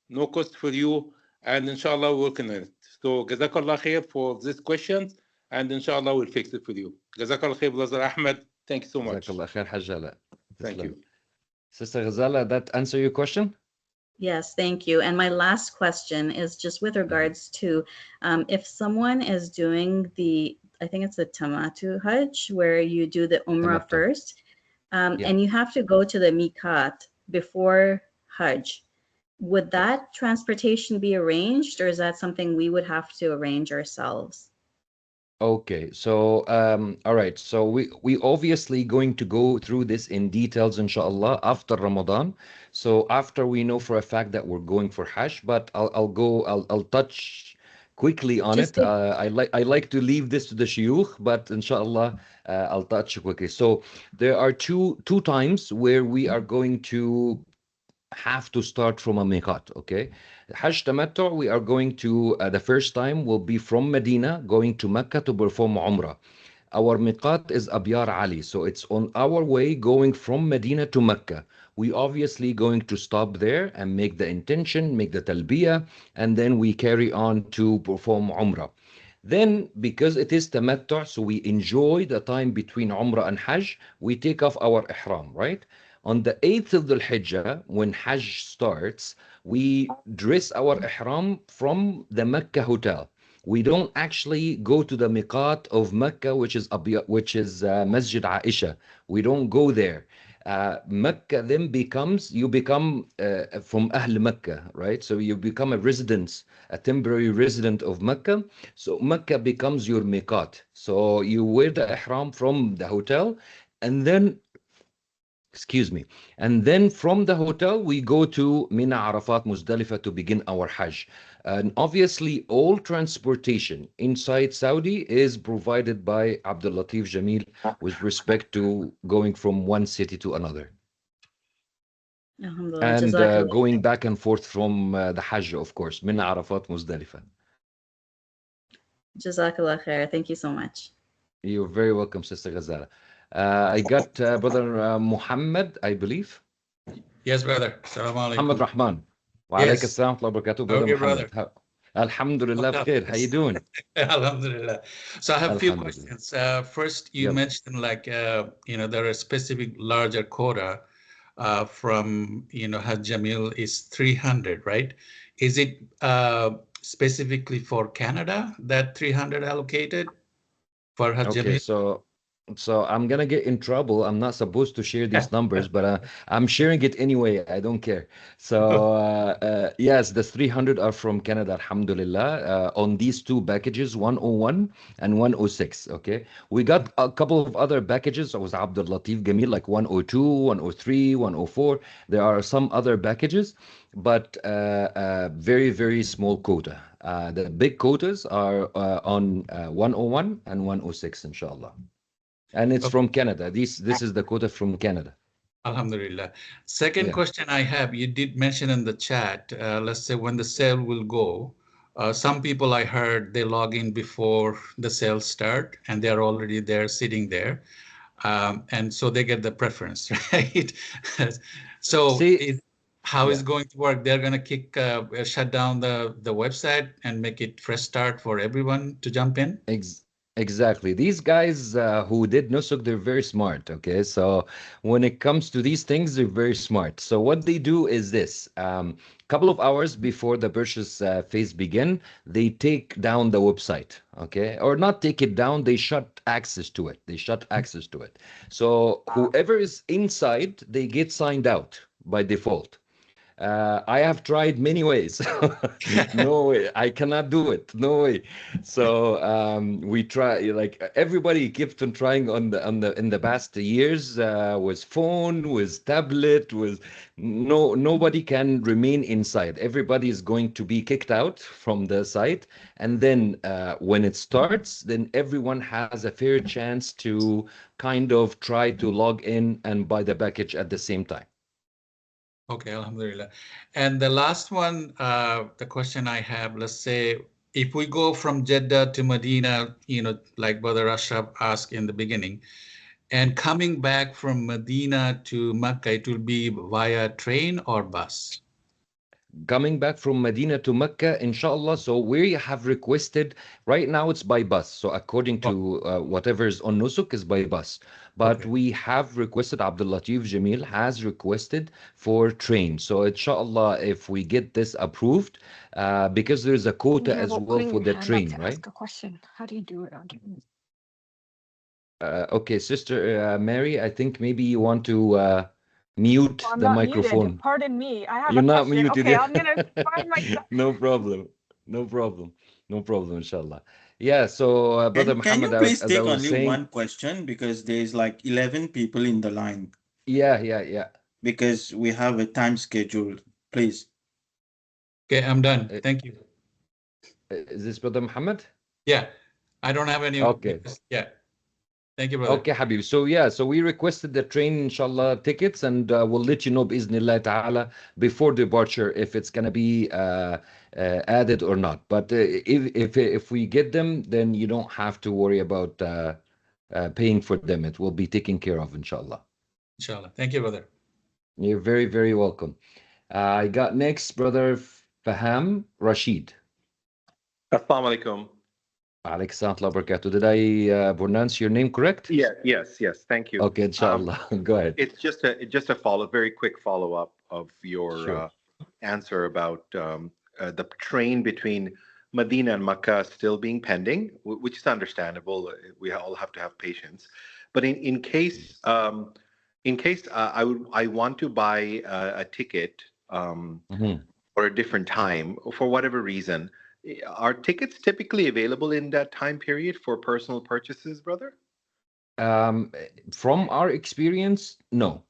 no cost for you, and inshallah we're working on it. So Jazakallah khair for these questions, and inshallah we'll fix it for you. Jazakallah khair, Brother Ahmed. Thank you so much. Jazakallah khair, Hajj Ala. Thank you. Sister Ghazala, that answer your question? Yes, thank you. And my last question is just with regards to if someone is doing I think it's the Tamatu Hajj, where you do the Umrah first, and you have to go to the Miqat before Hajj. Would that transportation be arranged, or is that something we would have to arrange ourselves? Okay, so all right, so we obviously going to go through this in details, inshallah, after Ramadan. So after we know for a fact that we're going for Hajj, but I'll touch quickly on it. I like to leave this to the shuyukh, but inshallah I'll touch quickly. So there are two times where we are going to have to start from a miqat. Okay, Hajj Tamattu, we are going to the first time will be from Medina going to Mecca to perform Umrah. Our miqat is Abyar Ali, so it's on our way going from Medina to Mecca. We obviously going to stop there and make the intention, make the talbiyah, and then we carry on to perform Umrah. Then, because it is tamattu', so we enjoy the time between Umrah and Hajj, we take off our ihram, right? On the 8th of the Hijjah, when Hajj starts, we dress our ihram from the Mecca hotel. We don't actually go to the miqat of Mecca, which is Masjid Aisha. We don't go there. Mecca then you become from Ahl Mecca, right? So you become a temporary resident of Mecca. So Mecca becomes your miqat. So you wear the ihram from the hotel, and then Excuse me. And then from the hotel, we go to Mina, Arafat, Muzdalifah to begin our Hajj. And obviously, all transportation inside Saudi is provided by Abdul Latif Jameel with respect to going from one city to another. Alhamdulillah. And Jazakallah. going back and forth from the Hajj, of course, Mina, Arafat, Muzdalifah. Jazakallah khair. Thank you so much. You're very welcome, Sister Ghazala. I got Brother Muhammad, I believe. Yes, brother. Assalamu Muhammad alaikum. Rahman. Wa alaikum Yes. assalam wa barakatuh, Brother Okay, Muhammad. brother. Alhamdulillah, bkhair. How you doing? Alhamdulillah. So I have a few Alhamdulillah. questions. First, you Yep. mentioned like, there are specific larger quota from, Hajj Jameel is 300, right? Is it specifically for Canada, that 300 allocated for Hajj Okay, Jameel? so I'm gonna get in trouble. I'm not supposed to share these numbers, but I'm sharing it anyway. I don't care. So yes, the 300 are from Canada, alhamdulillah, on these two packages, 101 and 106. Okay, we got a couple of other packages. It was Abdul Latif Jameel, like 102, 103, 104. There are some other packages, but very, very small quota. The big quotas are on 101 and 106, inshallah. And it's from Canada. This is the quota from Canada. Alhamdulillah. Second Yeah. question I have, you did mention in the chat, let's say when the sale will go, some people I heard they log in before the sale start and they're already there sitting there. And so they get the preference, right? So how is it going to work? They're going to shut down the website and make it fresh start for everyone to jump in? Exactly. These guys who did nusuk, they're very smart. Okay, so when it comes to these things, they're very smart. So what they do is this: couple of hours before the purchase phase begin, they take down the website. Okay, or not take it down, they shut access to it. They shut access to it. So whoever is inside, they get signed out by default. I have tried many ways. No way, I cannot do it. No way. So we try, like everybody kept on trying in the past years with phone, with tablet, with nobody can remain inside. Everybody is going to be kicked out from the site, and then when it starts, then everyone has a fair chance to kind of try to log in and buy the package at the same time. Okay, alhamdulillah. And the last one, the question I have, let's say, if we go from Jeddah to Medina, like Brother Ashraf asked in the beginning, and coming back from Medina to Mecca, it will be via train or bus? Coming back from Medina to Mecca, inshallah. So we have requested, right now it's by bus. So according to whatever is on Nusuk is by bus. But we have requested, Abdul Latif Jameel has requested for train. So inshallah, if we get this approved, because there's a quota as well for the train, right? Ask a question. How do you do it on Zoom? Okay, Sister Mary, I think maybe you want to mute I'm the not microphone. muted. Pardon me. I have You're a not question. muted Okay, yet. I'm gonna find myself. No problem. No problem. No problem, inshallah. Yeah, so Brother Can you Muhammad, please as I take was only saying, one question, because there's like 11 people in the line. yeah. Because we have a time schedule, please. Okay, I'm done. Thank you. Is this Brother Muhammad? Yeah, I don't have any. Okay. Yeah. Thank you, brother. Okay, Habib. So yeah, so we requested the train, inshallah, tickets, and we'll let you know, bi'Iznillah ta'ala, before departure if it's going to be added or not. But if we get them, then you don't have to worry about paying for them. It will be taken care of, inshallah. Inshallah. Thank you, brother. You're very, very welcome. I got next, Brother Faham Rashid. Assalamu alaikum. Alaikum salam wa barakatuh. Did I pronounce your name correct? Yes. Thank you. Okay, inshallah. Go ahead. It's just a very quick follow-up of your answer about the train between Medina and Makkah still being pending, which is understandable. We all have to have patience. But in case I want to buy a ticket for a different time for whatever reason, are tickets typically available in that time period for personal purchases, brother? From our experience, no.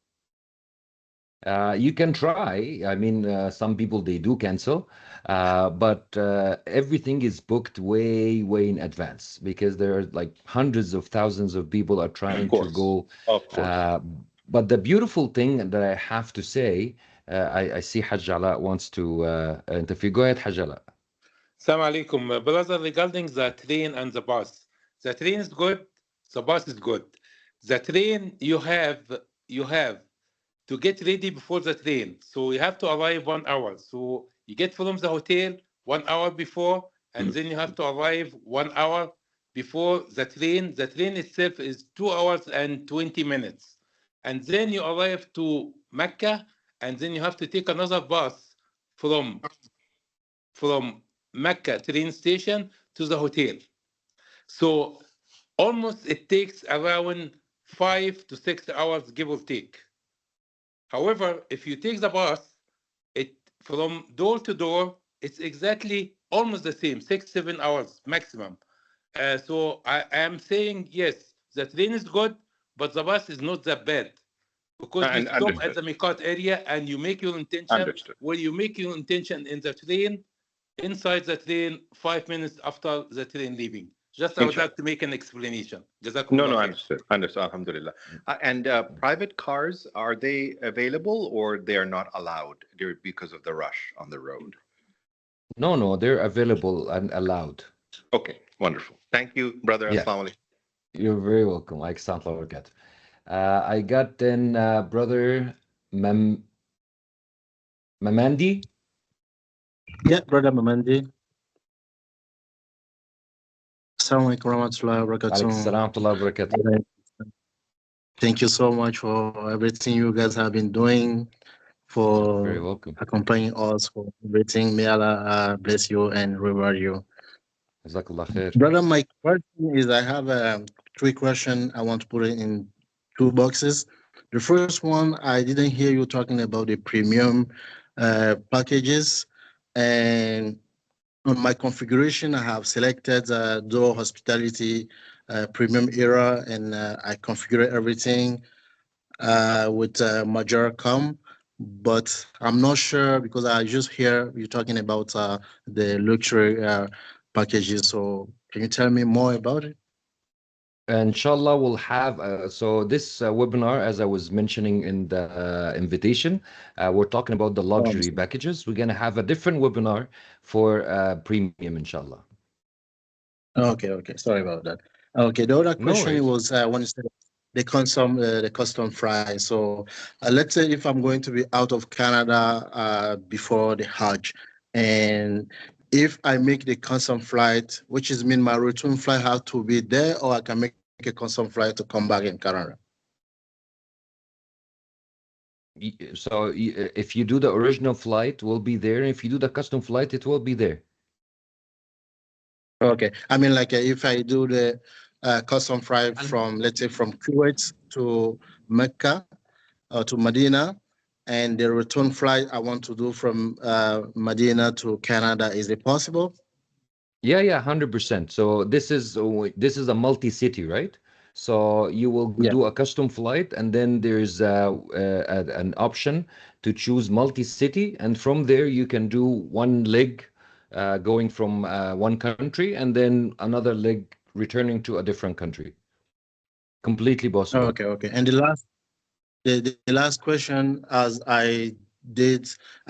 You can try. I mean, some people they do cancel, but everything is booked way, way in advance because there are like hundreds of thousands of people are trying to go. Of course. But the beautiful thing that I have to say, I see Hajj Ala wants to interview. Go ahead, Hajj Ala. Assalamu alaikum. Brother, regarding the train and the bus. The train is good, the bus is good. The train, you have to get ready before the train. So you have to arrive 1 hour. So you get from the hotel 1 hour before, and then you have to arrive 1 hour before the train. The train itself is 2 hours and 20 minutes. And then you arrive to Mecca, and then you have to take another bus from Mecca train station to the hotel. So almost it takes around 5 to 6 hours, give or take. However, if you take the bus, it from door to door, it's exactly almost the same, 6-7 hours maximum. So I am saying yes, the train is good, but the bus is not that bad because you stop at the Miqat area and you make your intention. When you make your intention in the train, inside the train, 5 minutes after the train leaving. Just I would like to make an explanation. No, understood. Alhamdulillah. And private cars, are they available or they are not allowed because of the rush on the road? No, they're available and allowed. Okay, wonderful. Thank you, brother. Yeah. Assalamu alaikum. You're very welcome. I got then brother Mamandi. Yeah, brother Mamandi. Assalamu alaikum warahmatullahi wabarakatuh. Thank you so much for everything you guys have been doing, for very welcome. accompanying us, for everything. May Allah bless you and reward you. Brother, my question is, I have 3 questions. I want to put it in 2 boxes. The first one, I didn't hear you talking about the premium packages, and on my configuration, I have selected Door Hospitality Premium Era, and I configure everything with Majorcom, but I'm not sure because I just hear you talking about the luxury packages. So can you tell me more about it? Inshallah, we'll have so this webinar, as I was mentioning in the invitation, we're talking about the luxury packages. We're going to have a different webinar for premium, inshallah. Okay. Sorry about that. Okay, the other question was when you said the custom fry. So let's say if I'm going to be out of Canada before the Hajj, and if I make the custom flight, which is mean my return flight have to be there, or I can make a custom flight to come back in Canada. So if you do the original flight, will be there. If you do the custom flight, it will be there. Okay, I mean, like if I do the custom flight from, let's say, from Kuwait to Mecca or to Medina, and the return flight I want to do from Medina to Canada, is it possible? Yeah, 100%. So this is a multi-city, right? So you will do a custom flight, and then there's an option to choose multi-city, and from there you can do one leg going from one country, and then another leg returning to a different country. Completely possible. Okay. And the last question, as I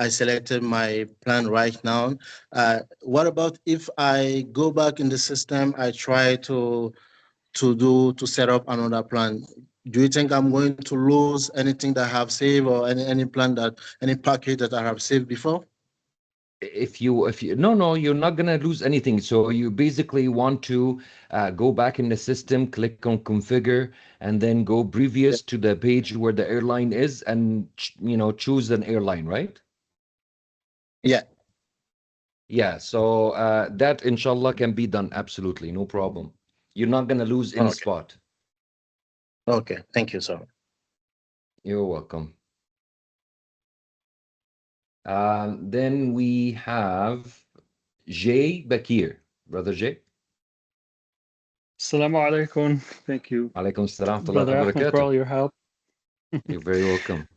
selected my plan right now. What about if I go back in the system, I try to set up another plan? Do you think I'm going to lose anything that I have saved, or any package that I have saved before? If you no, you're not gonna lose anything. So you basically want to go back in the system, click on configure, and then go previous to the page where the airline is, and choose an airline, right? Yeah, so that inshallah can be done, absolutely no problem. You're not gonna lose any spot. Okay, thank you, sir. You're welcome. Then we have Jay Bakir. Brother Jay. Assalamu alaikum. Thank you. Alaikum salam. Brother Ahmed, for all your help. You're very welcome.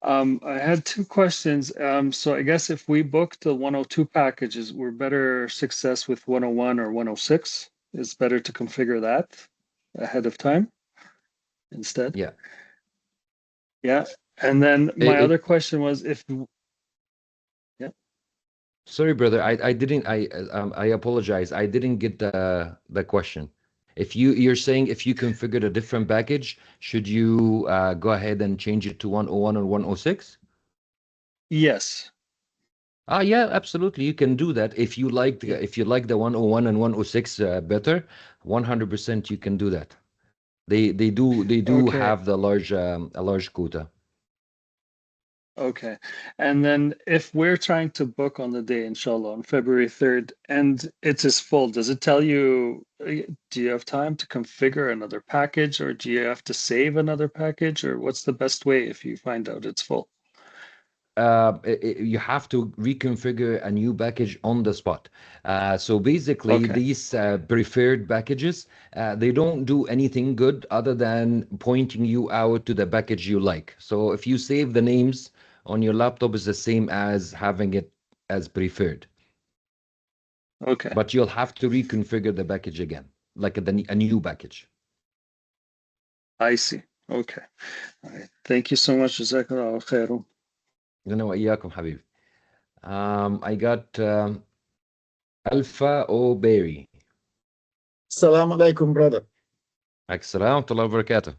I had two questions. So I guess if we book the 102 packages, we're better success with 101 or 106. It's better to configure that ahead of time instead. Yeah. Yeah. And then my other question was if, yeah. Sorry, brother. I didn't. I apologize. I didn't get the question. If you're saying if you configured a different package, should you go ahead and change it to 101 or 106? Yes. Yeah, absolutely. You can do that. If you like the 101 and 106 better, 100% you can do that. They do Okay. have the large a large quota. Okay. And then if we're trying to book on the day, inshallah, on February 3rd, and it is full, does it tell you, do you have time to configure another package, or do you have to save another package, or what's the best way if you find out it's full? You have to reconfigure a new package on the spot. So basically, Okay. these preferred packages, they don't do anything good other than pointing you out to the package you like. So if you save the names on your laptop, is the same as having it as preferred. Okay. But you'll have to reconfigure the package again, like a new package. I see. Okay. All right. Thank you so much. Jazakallah khairan. أنا وإياكم حبيبي. I got Alpha O Berry. Assalamu alaikum, brother. السلام ورحمة الله وبركاته.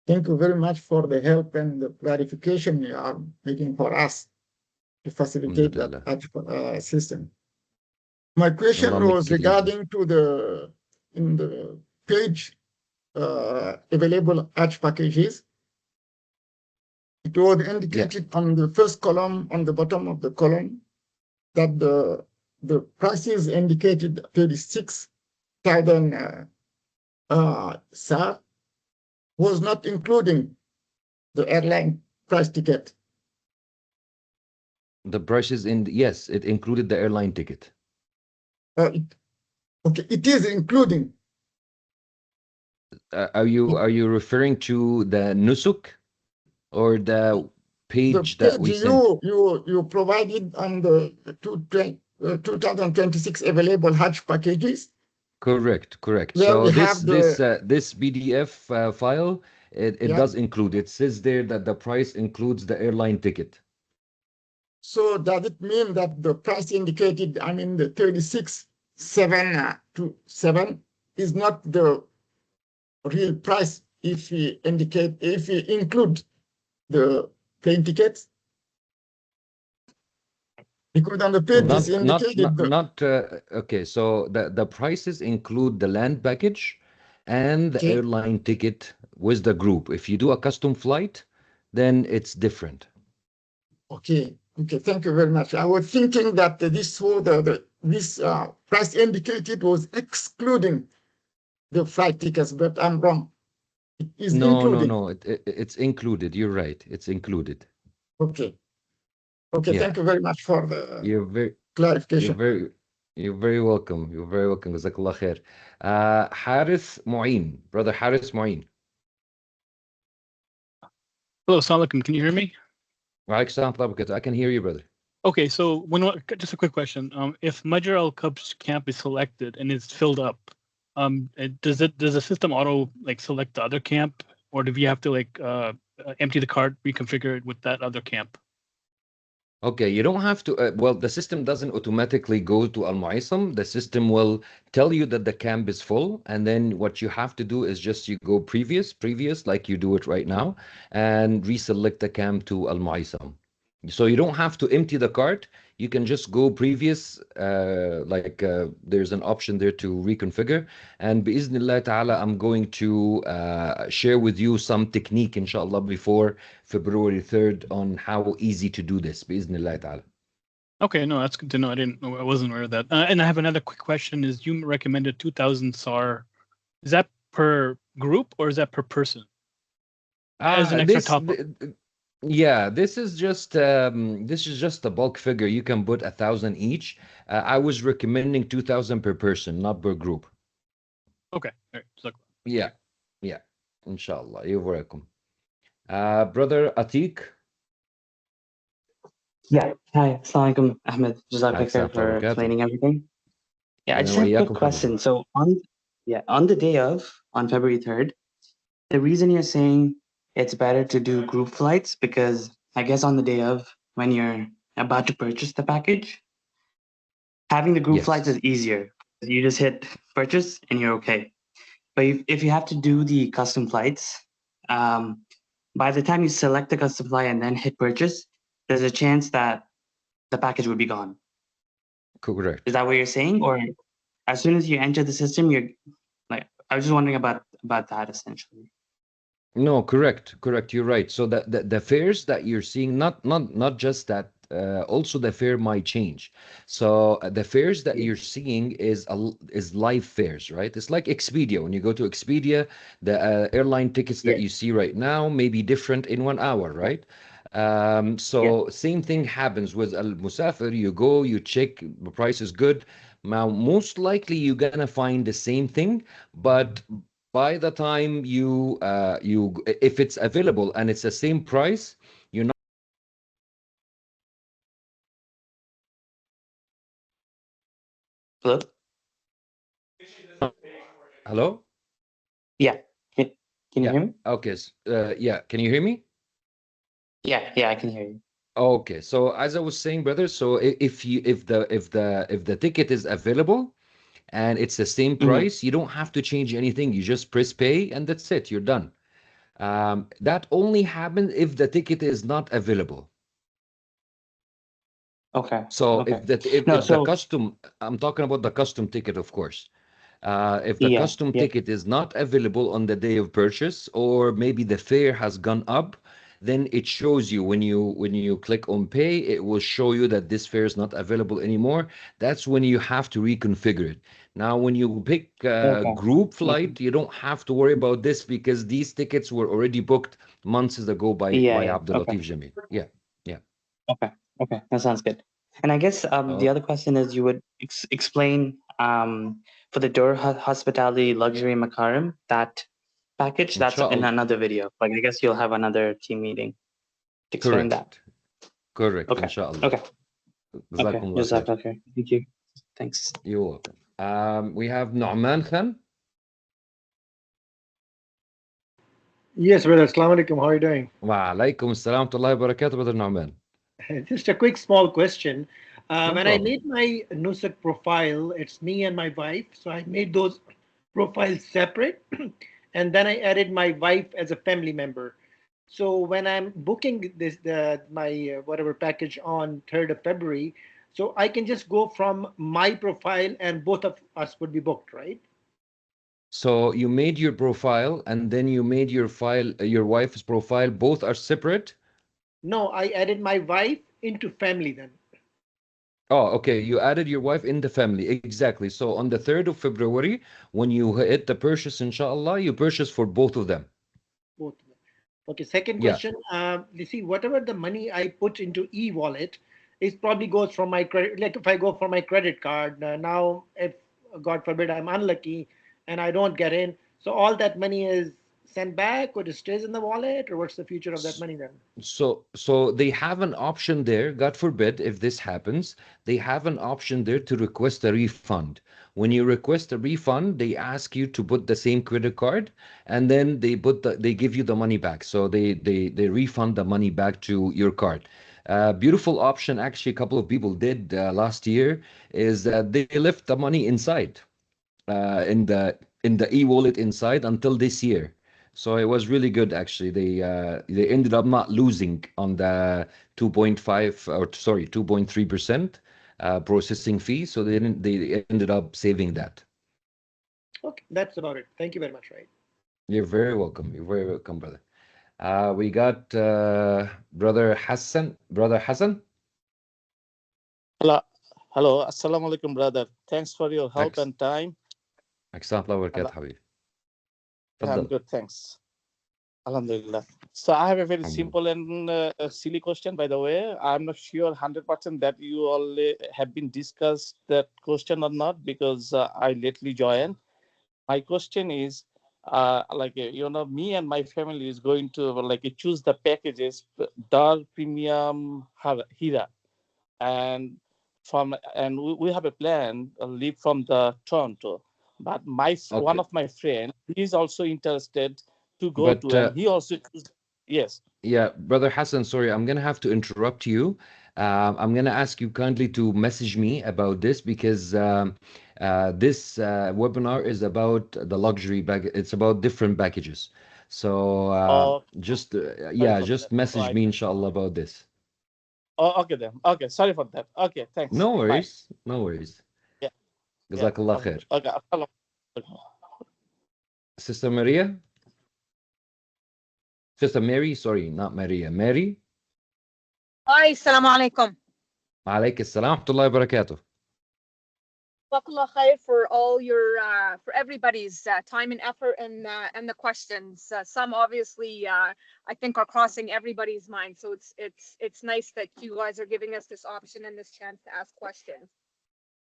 Thank you very much for the help and the clarification you are making for us to facilitate that system. My question was regarding to in the page available Hajj packages. It was indicated on the first column, on the bottom of the column, that the prices indicated 36,000 SAR was not including the airline price ticket. The prices yes, it included the airline ticket. Okay, it is including. Are you referring to the nusuk or the page that we sent? You provided on the 2026 available Hajj packages. Correct. There so this PDF file, it does include. It says there that the price includes the airline ticket. So does it mean that the price indicated, I mean the 36,727 is not the real price if we include the plane tickets? Because on the page is indicated okay, so the prices include the land package and the airline ticket with the group. If you do a custom flight, then it's different. Okay, thank you very much. I was thinking that this price indicated was excluding the flight tickets, but I'm wrong. It is included. No, it's included. You're right. It's included. Okay, thank you very much for the clarification. You're very welcome. You're very welcome. Jazakallah khair. Harith Mu'in, brother Harith Mu'in. Hello, assalamu alaikum. Can you hear me? I can hear you, brother. Okay, so just a quick question. If Majr al-Kab's camp is selected and it's filled up, does the system auto select the other camp, or do we have to empty the cart, reconfigure it with that other camp? Okay, you don't have to. Well, the system doesn't automatically go to Al-Mu'aysam. The system will tell you that the camp is full, and then what you have to do is just you go previous, like you do it right now, and reselect the camp to Al-Mu'aysam. So you don't have to empty the cart. You can just go previous, there's an option there to reconfigure. And bi'Iznillah ta'ala, I'm going to share with you some technique, inshallah, before February 3rd on how easy to do this, bi'Iznillah ta'ala. Okay, no, that's good to know. I wasn't aware of that. And I have another quick question. Is you recommended 2,000 SAR? Is that per group or is that per person? As an extra top-up. Yeah, this is just a bulk figure. You can put 1,000 each. I was recommending 2,000 per person, not per group. Okay. All right. Yeah. Inshallah. You're welcome. Brother Atik, Yeah. Hi. Assalamu alaikum, Ahmed. Jazakallah khair for explaining everything. Yeah, I just have a quick question. So on the day of, on February 3rd, the reason you're saying it's better to do group flights, because I guess on the day of, when you're about to purchase the package, having the group flights is easier. You just hit purchase and you're okay. But if you have to do the custom flights, by the time you select the custom flight and then hit purchase, there's a chance that the package would be gone. Correct. Is that what you're saying? Or as soon as you enter the system, you're like, I was just wondering about that essentially. No, correct. You're right. So the fares that you're seeing, not just that, also the fare might change. So the fares that you're seeing is live fares, right? It's like Expedia. When you go to Expedia, the airline tickets that you see right now may be different in 1 hour, right? So same thing happens with Al Musafir. You go, you check, the price is good. Now, most likely you're gonna find the same thing, but by the time if it's available and it's the same price, you're not. Hello? Hello? Yeah. Can you hear me? Okay. Yeah. Can you hear me? Yeah, I can hear you. Okay. So as I was saying, brother, so if the ticket is available and it's the same price, you don't have to change anything. You just press pay and that's it. You're done. That only happens if the ticket is not available. Okay. So if the custom, I'm talking about the custom ticket, of course. If the custom ticket is not available on the day of purchase, or maybe the fare has gone up, then it shows you when you click on pay, it will show you that this fare is not available anymore. That's when you have to reconfigure it. Now, when you pick group flight, you don't have to worry about this because these tickets were already booked months ago by Abdul Latif Jameel. Yeah. Okay, that sounds good. And I guess the other question is you would explain for the Door Hospitality Luxury Makarim, that package, that's in another video. Like I guess you'll have another team meeting to explain that. Correct, Okay. inshallah. Okay. Jazakumullah khair. Okay. Thank you. Thanks. You're welcome. We have Nu'man Khan. Yes, brother. Assalamu alaikum. How are you doing? Wa alaikum assalam wa rahmatullahi wa barakatuh, brother Nu'man. Just a quick small question. No When problem. I made my Nusuk profile, it's me and my wife. So I made those profiles separate. And then I added my wife as a family member. So when I'm booking my whatever package on 3rd of February, so I can just go from my profile and both of us would be booked, right? So you made your profile and then you made your file, your wife's profile, both are separate? No, I added my wife into family then. Oh, okay. You added your wife in the family. Exactly. So on the 3rd of February, when you hit the purchase, inshallah, you purchase for both of them. Both of them. Okay, second question. You see, whatever the money I put into e-wallet, it probably goes from my credit. Like if I go for my credit card, now if God forbid I'm unlucky and I don't get in, so all that money is sent back or it stays in the wallet, or what's the future of that money then? So they have an option there, God forbid, if this happens, they have an option there to request a refund. When you request a refund, they ask you to put the same credit card, and then they give you the money back. So they refund the money back to your card. Beautiful option, actually, a couple of people did last year, is that they left the money inside, in the e-wallet inside until this year. So it was really good, actually. They ended up not losing on the 2.3% processing fee. So they ended up saving that. Okay, that's about it. Thank you very much, right? You're very welcome. You're very welcome, brother. We got brother Hassan. Brother Hassan. Hello, assalamu alaikum, brother. Thanks for your help and time. I'm good, thanks. Alhamdulillah. So I have a very simple and silly question, by the way. I'm not sure 100% that you all have been discussed that question or not, because I lately joined. My question is, me and my family is going to choose the packages, Dar Premium Hira. and we have a plan leave from the Toronto. But one of my friends, he's also interested to go to, and he also yes. Yeah, Brother Hassan, sorry, I'm gonna have to interrupt you. I'm gonna ask you kindly to message me about this because this webinar is about the luxury bag. It's about different packages. So just just message me, inshallah, about this. Oh, okay then. Okay, sorry for that. Okay, thanks. No worries. Bye. No worries. Yeah. Jazakallah khair. Okay. Sister Maria? Sister Mary, sorry, not Maria. Mary? Hi, assalamu alaikum. Alaykum assalam wa rahmatullahi wa barakatuh. Jazakallah khair for all your for everybody's time and effort and the questions. Some obviously I think are crossing everybody's mind. So it's nice that you guys are giving us this option and this chance to ask questions.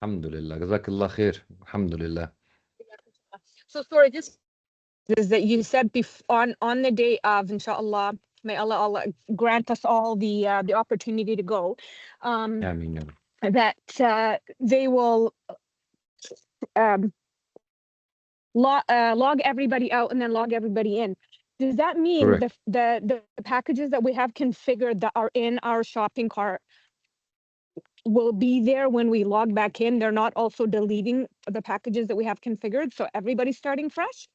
Alhamdulillah. Jazakallah khair. Alhamdulillah. So sorry, just is that you said on the day of, inshallah, may Allah grant us all the opportunity to go. Ameen. That they will log everybody out and then log everybody in. Does that mean the packages that we have configured that are in our shopping cart will be there when we log back in? They're not also deleting the packages that we have configured, so everybody's starting fresh?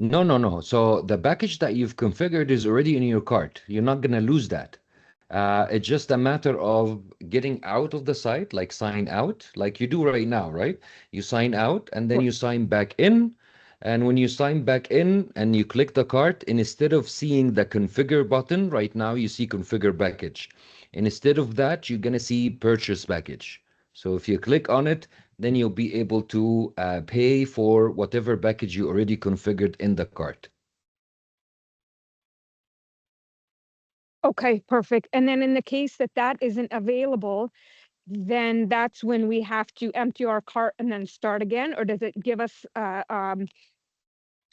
No. So the package that you've configured is already in your cart. You're not going to lose that. It's just a matter of getting out of the site, like sign out, like you do right now, right? You sign out and then you sign back in. And when you sign back in and you click the cart, instead of seeing the configure button, right now you see configure package. And instead of that, you're going to see purchase package. So if you click on it, then you'll be able to pay for whatever package you already configured in the cart. Okay, perfect. And then in the case that that isn't available, then that's when we have to empty our cart and then start again? Or does it give us,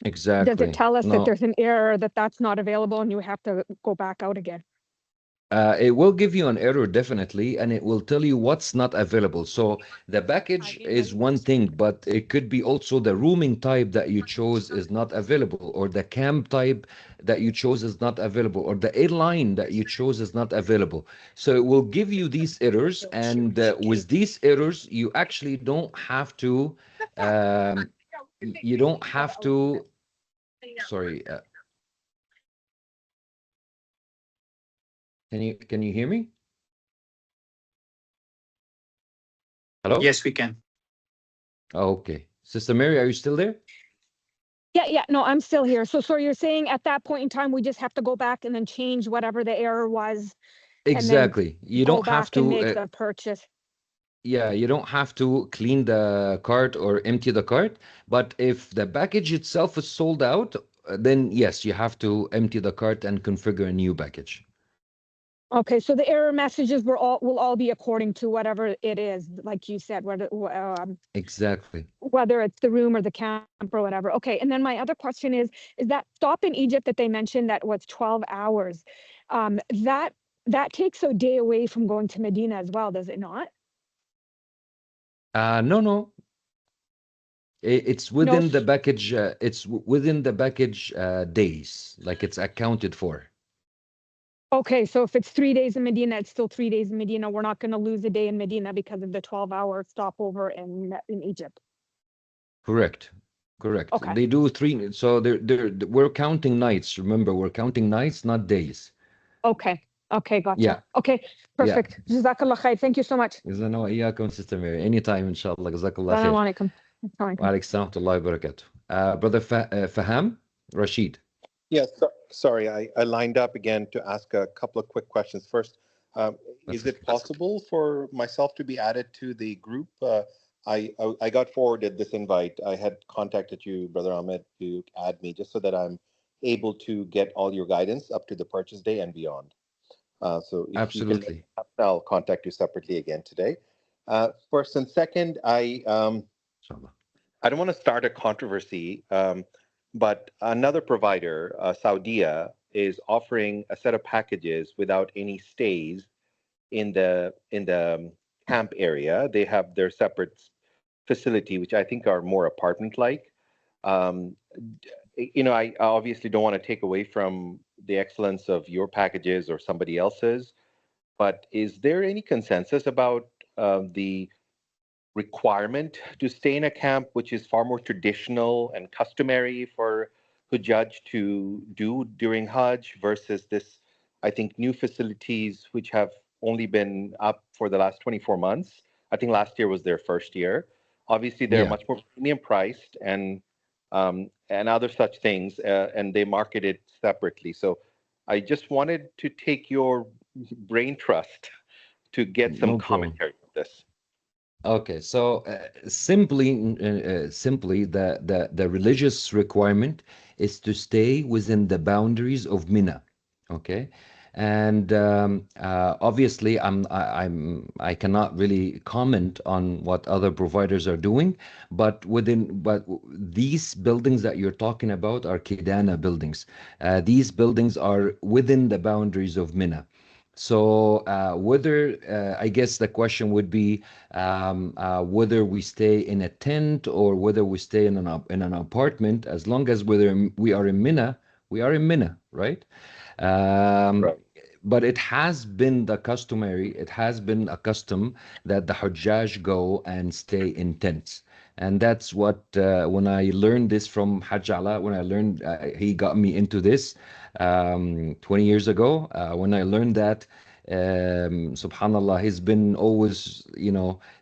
Exactly. does it tell us that there's an error, that that's not available and you have to go back out again? It will give you an error, definitely, and it will tell you what's not available. So the package is one thing, but it could be also the rooming type that you chose is not available, or the camp type that you chose is not available, or the airline that you chose is not available. So it will give you these errors, and with these errors, you actually don't have to, sorry, can you hear me? Hello? Yes, we can. Oh, okay. Sister Mary, are you still there? Yeah, no, I'm still here. So you're saying at that point in time, we just have to go back and then change whatever the error was. Exactly. You don't have to make the purchase. Yeah, you don't have to clean the cart or empty the cart. But if the package itself is sold out, then yes, you have to empty the cart and configure a new package. Okay, so the error messages will all be according to whatever it is, like you said, Exactly. Whether it's the room or the camp or whatever. Okay, and then my other question is that stop in Egypt that they mentioned that was 12 hours, that takes a day away from going to Medina as well, does it not? No. It's within the package. It's within the package days, like it's accounted for. Okay, so if it's 3 days in Medina, it's still 3 days in Medina. We're not going to lose a day in Medina because of the 12-hour stopover in Egypt. Correct. Okay. They do 3, so we're counting nights. Remember, we're counting nights, not days. Okay, gotcha. Yeah. Okay, perfect. Jazakallah khair. Thank you so much. Jazana wa iyyakum, Sister Mary. Anytime, inshallah. Jazakallah khair. Assalamu alaikum. Wa alaikum salam wa rahmatullahi wa barakatuh. Brother Faham, Rashid. Yes, sorry, I lined up again to ask a couple of quick questions. First, is it possible for myself to be added to the group? I got forwarded this invite. I had contacted you, Brother Ahmed, to add me just so that I'm able to get all your guidance up to the purchase day and beyond. So if Absolutely. you can, I'll contact you separately again today. First and second, I don't want to start a controversy, but another provider, Saudia, is offering a set of packages without any stays in the camp area. They have their separate facility, which I think are more apartment-like. I obviously don't want to take away from the excellence of your packages or somebody else's, but is there any consensus about the requirement to stay in a camp, which is far more traditional and customary for Hujjaj to do during Hajj versus this, I think, new facilities which have only been up for the last 24 months. I think last year was their first year. Obviously, they're much more premium priced and other such things, and they market it separately. So I just wanted to take your brain trust to get some commentary on this. Okay, so simply, the religious requirement is to stay within the boundaries of Mina. Okay, and obviously, I cannot really comment on what other providers are doing, but these buildings that you're talking about are Kidana buildings. These buildings are within the boundaries of Mina. So I guess the question would be whether we stay in a tent or whether we stay in an apartment. As long as we are in Mina, we are in Mina, right? But it has been a custom that the Hujjaj go and stay in tents. And that's what, when I learned this from Hajj Ala, when I learned, he got me into this 20 years ago. When I learned that, subhanallah, he's been always,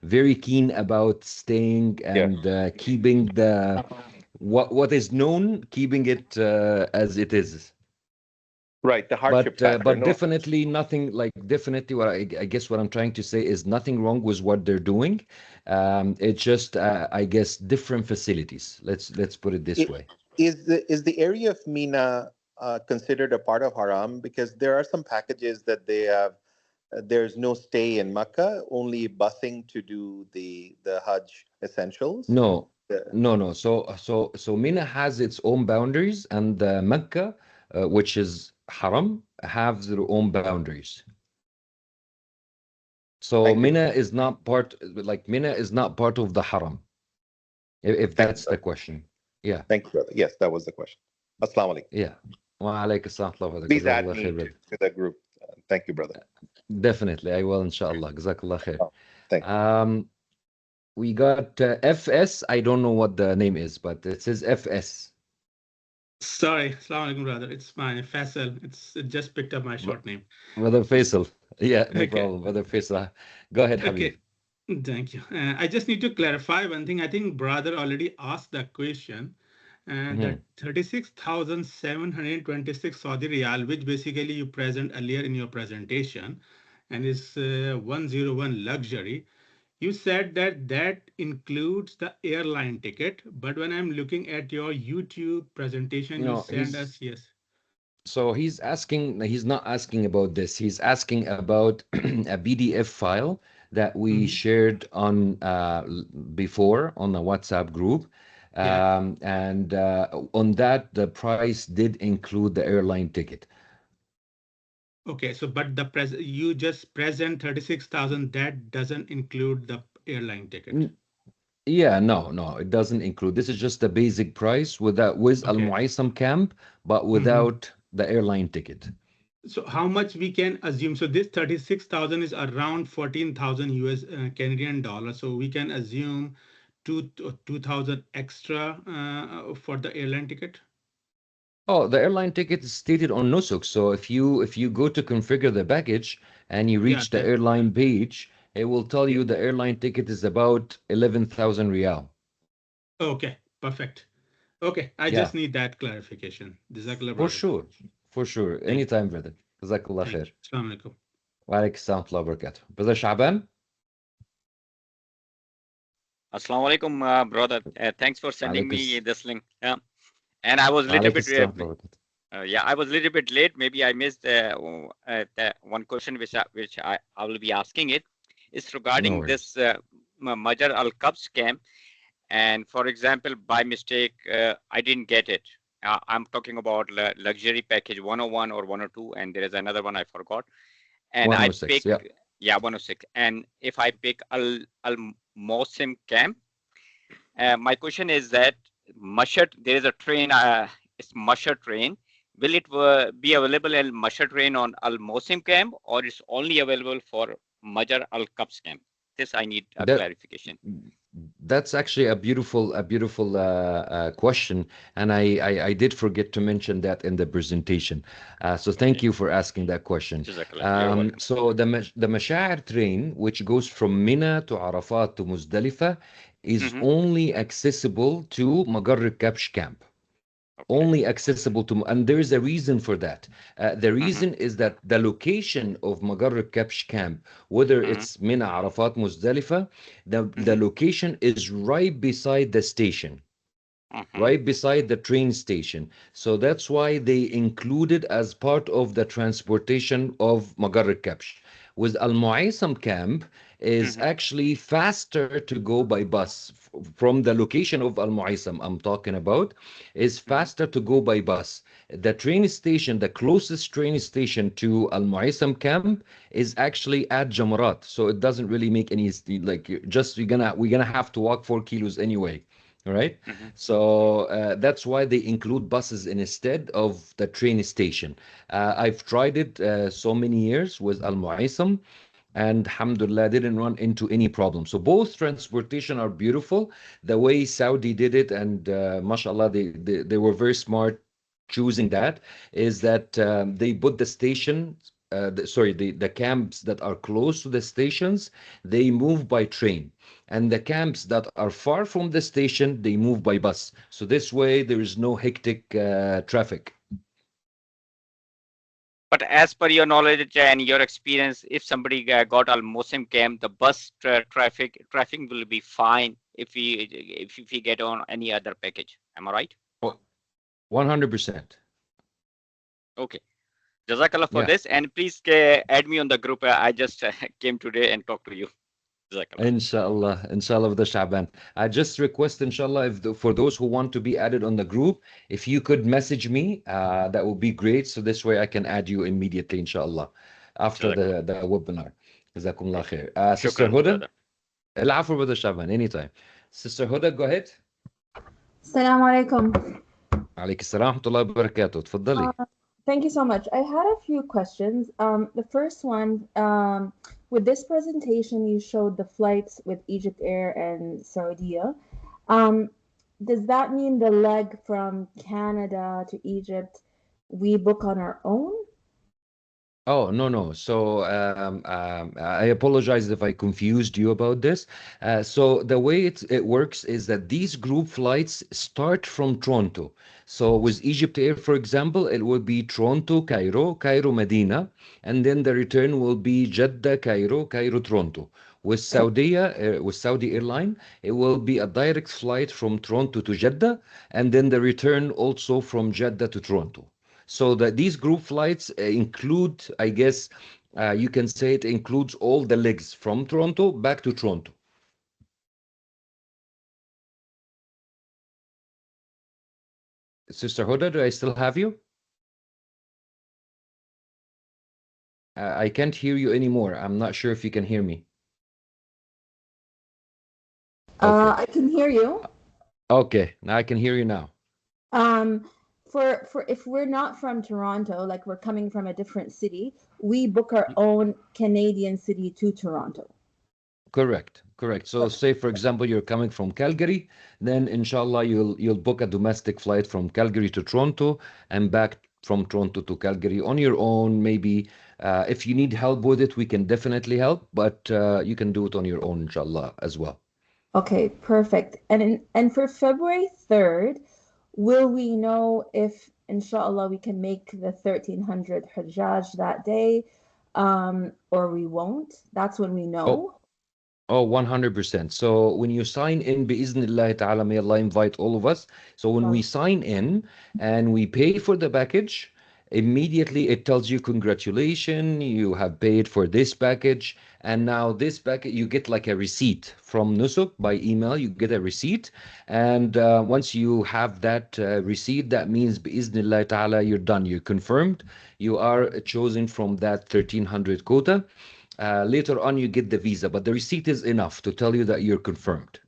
very keen about staying and keeping what is known, keeping it as it is. Right, the hardship factor. But definitely nothing definitely what I guess what I'm trying to say is nothing wrong with what they're doing. It's just I guess different facilities. Let's put it this way. Is the area of Mina considered a part of Haram? Because there are some packages that they have. There's no stay in Mecca, only busing to do the Hajj essentials. No. So Mina has its own boundaries, and Mecca, which is Haram, have their own boundaries. So Mina is not part of the Haram, if that's the question. Yeah. Thank you, brother. Yes, that was the question. Assalamu alaikum. Yeah. Wa alaikum assalam. Please add me to the group. Thank you, brother. Definitely, I will, inshallah. Jazakallah khair. Thank you. We got FS. I don't know what the name is, but it says FS. Sorry, assalamu alaikum, brother. It's my Faisal. It just picked up my short name. Brother Faisal. Yeah, no problem. Brother Faisal. Go ahead, Habib. Thank you. I just need to clarify one thing. I think brother already asked that question. That 36,726 Saudi Riyal, which basically you present earlier in your presentation, and is 101 luxury. You said that includes the airline ticket, but when I'm looking at your YouTube presentation, you send us yes. So he's not asking about this. He's asking about a PDF file that we shared on before on the WhatsApp group. And on that, the price did include the airline ticket. Okay, so but you just present 36,000. That doesn't include the airline ticket. Yeah, no, it doesn't include. This is just the basic price with Al Muaysam camp, but without the airline ticket. So how much we can assume? So this 36,000 is around 14,000 US Canadian dollars. So we can assume 2,000 extra for the airline ticket. Oh, the airline ticket is stated on Nusuk. So if you go to configure the package and you reach the airline page, it will tell you the airline ticket is about 11,000 Riyal. Okay, perfect. Okay, I just need that clarification. For sure. Anytime, brother. Jazakallah khair. Assalamu alaikum. Wa alaikum assalam wa barakatuh. Brother Shaban? Assalamu alaikum, brother. Thanks for sending me this link. And I was a little bit I was a little bit late. Maybe I missed one question which I will be asking it. It's regarding this Major Al-Khouly camp. And for example, by mistake, I didn't get it. I'm talking about luxury package 101 or 102, and there is another one I forgot. And I picked Yeah, 106. And if I pick Al-Mosim camp, my question is that Mashhad, there is a train, it's Mashhad train. Will it be available in Mashhad train on Al-Mosim camp, or it's only available for Majar Al-Qabs camp? This I need a clarification. That's actually a beautiful question, and I did forget to mention that in the presentation. So thank you for asking that question. So the Masha'ir train, which goes from Mina to Arafat to Muzdalifah, is only accessible to Magar al-Kabsh camp. Only accessible to, and there is a reason for that. The reason is that the location of Magar al-Kabsh camp, whether it's Mina, Arafat, Muzdalifah, the location is right beside the station, right beside the train station. So that's why they included as part of the transportation of Magar al-Kabsh. With Al-Mu'aysam camp is actually faster to go by bus from the location of Al-Mu'aysam I'm talking about, is faster to go by bus. The train station, the closest train station to Al-Mu'aysam camp is actually at Jamarat. So it doesn't really make any, like, just we're gonna have to walk 4 kilos anyway. Right? So that's why they include buses instead of the train station. I've tried it so many years with Al-Mu'aysam, and alhamdulillah, didn't run into any problem. So both transportation are beautiful. The way Saudi did it, and mashallah, they were very smart choosing that, is that they put the station, the camps that are close to the stations, they move by train. And the camps that are far from the station, they move by bus. So this way, there is no hectic traffic. But as per your knowledge and your experience, if somebody got Al-Mosim camp, the bus traffic will be fine if we get on any other package. Am I right? 100%. Okay. Jazakallah for this, and please add me on the group. I just came today and talked to you. Inshallah, with the Sha'ban. I just request, inshallah, for those who want to be added on the group, if you could message me, that would be great. So this way I can add you immediately, inshallah, after the webinar. Jazakumullah khair. Sister Huda, Al-Afur with the Sha'ban, anytime. Sister Huda, go ahead. Assalamu alaikum. Alaykum assalam wa rahmatullahi wa barakatuh. Tfaddali. Thank you so much. I had a few questions. The first one, with this presentation, you showed the flights with Egypt Air and Saudia. Does that mean the leg from Canada to Egypt, we book on our own? Oh, no. So I apologize if I confused you about this. So the way it works is that these group flights start from Toronto. So with Egypt Air, for example, it will be Toronto, Cairo, Medina, and then the return will be Jeddah, Cairo, Toronto. With Saudi Airline, it will be a direct flight from Toronto to Jeddah, and then the return also from Jeddah to Toronto. So these group flights include, I guess, you can say it includes all the legs from Toronto back to Toronto. Sister Huda, do I still have you? I can't hear you anymore. I'm not sure if you can hear me. Okay. I can hear you. Okay, now I can hear you now. For if we're not from Toronto, like we're coming from a different city, we book our own Canadian city to Toronto. Correct. So say, for example, you're coming from Calgary, then inshallah you'll book a domestic flight from Calgary to Toronto and back from Toronto to Calgary on your own. Maybe if you need help with it, we can definitely help, but you can do it on your own, inshallah, as well. Okay, perfect. And for February 3rd, will we know if, inshallah, we can make the 1300 Hajj that day, or we won't? That's when we know. Oh, 100%. So when you sign in, bi'iznillahi ta'ala, may Allah invite all of us. So when we sign in and we pay for the package, immediately it tells you, congratulations, you have paid for this package. And now this package, you get like a receipt from Nusuk by email, you get a receipt. And once you have that receipt, that means bi'iznillahi ta'ala, you're done, you're confirmed. You are chosen from that 1300 quota. later on you get the visa, but the receipt is enough to tell you that you're confirmed.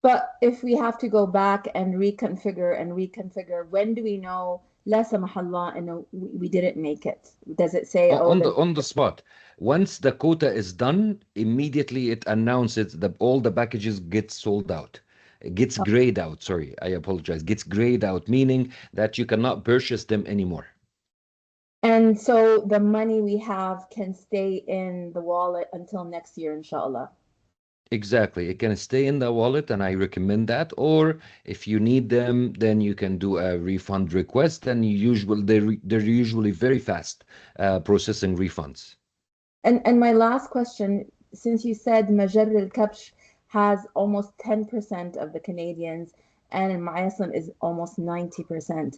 But if we have to go back and reconfigure, when do we know la samahallah and we didn't make it? Does it say on the spot? Once the quota is done, immediately it announces that all the packages get sold out. It gets grayed out. Sorry, I apologize. Gets grayed out, meaning that you cannot purchase them anymore. And so the money we have can stay in the wallet until next year, inshallah. Exactly. It can stay in the wallet, and I recommend that. Or if you need them, then you can do a refund request, and they're usually very fast processing refunds. And my last question, since you said Majar al-Kabsh has almost 10% of the Canadians and Al-Mu'assam is almost 90%,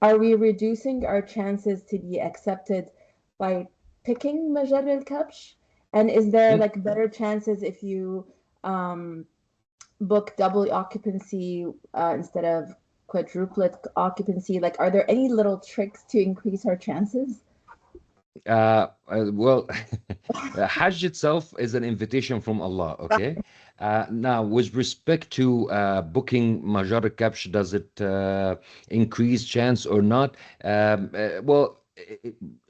are we reducing our chances to be accepted by picking Majar al-Kabsh? And is there like better chances if you book double occupancy instead of quadruplet occupancy? Like, are there any little tricks to increase our chances? Well, Hajj itself is an invitation from Allah, okay? Now, with respect to booking Majar al-Kabsh, does it increase chance or not? Well,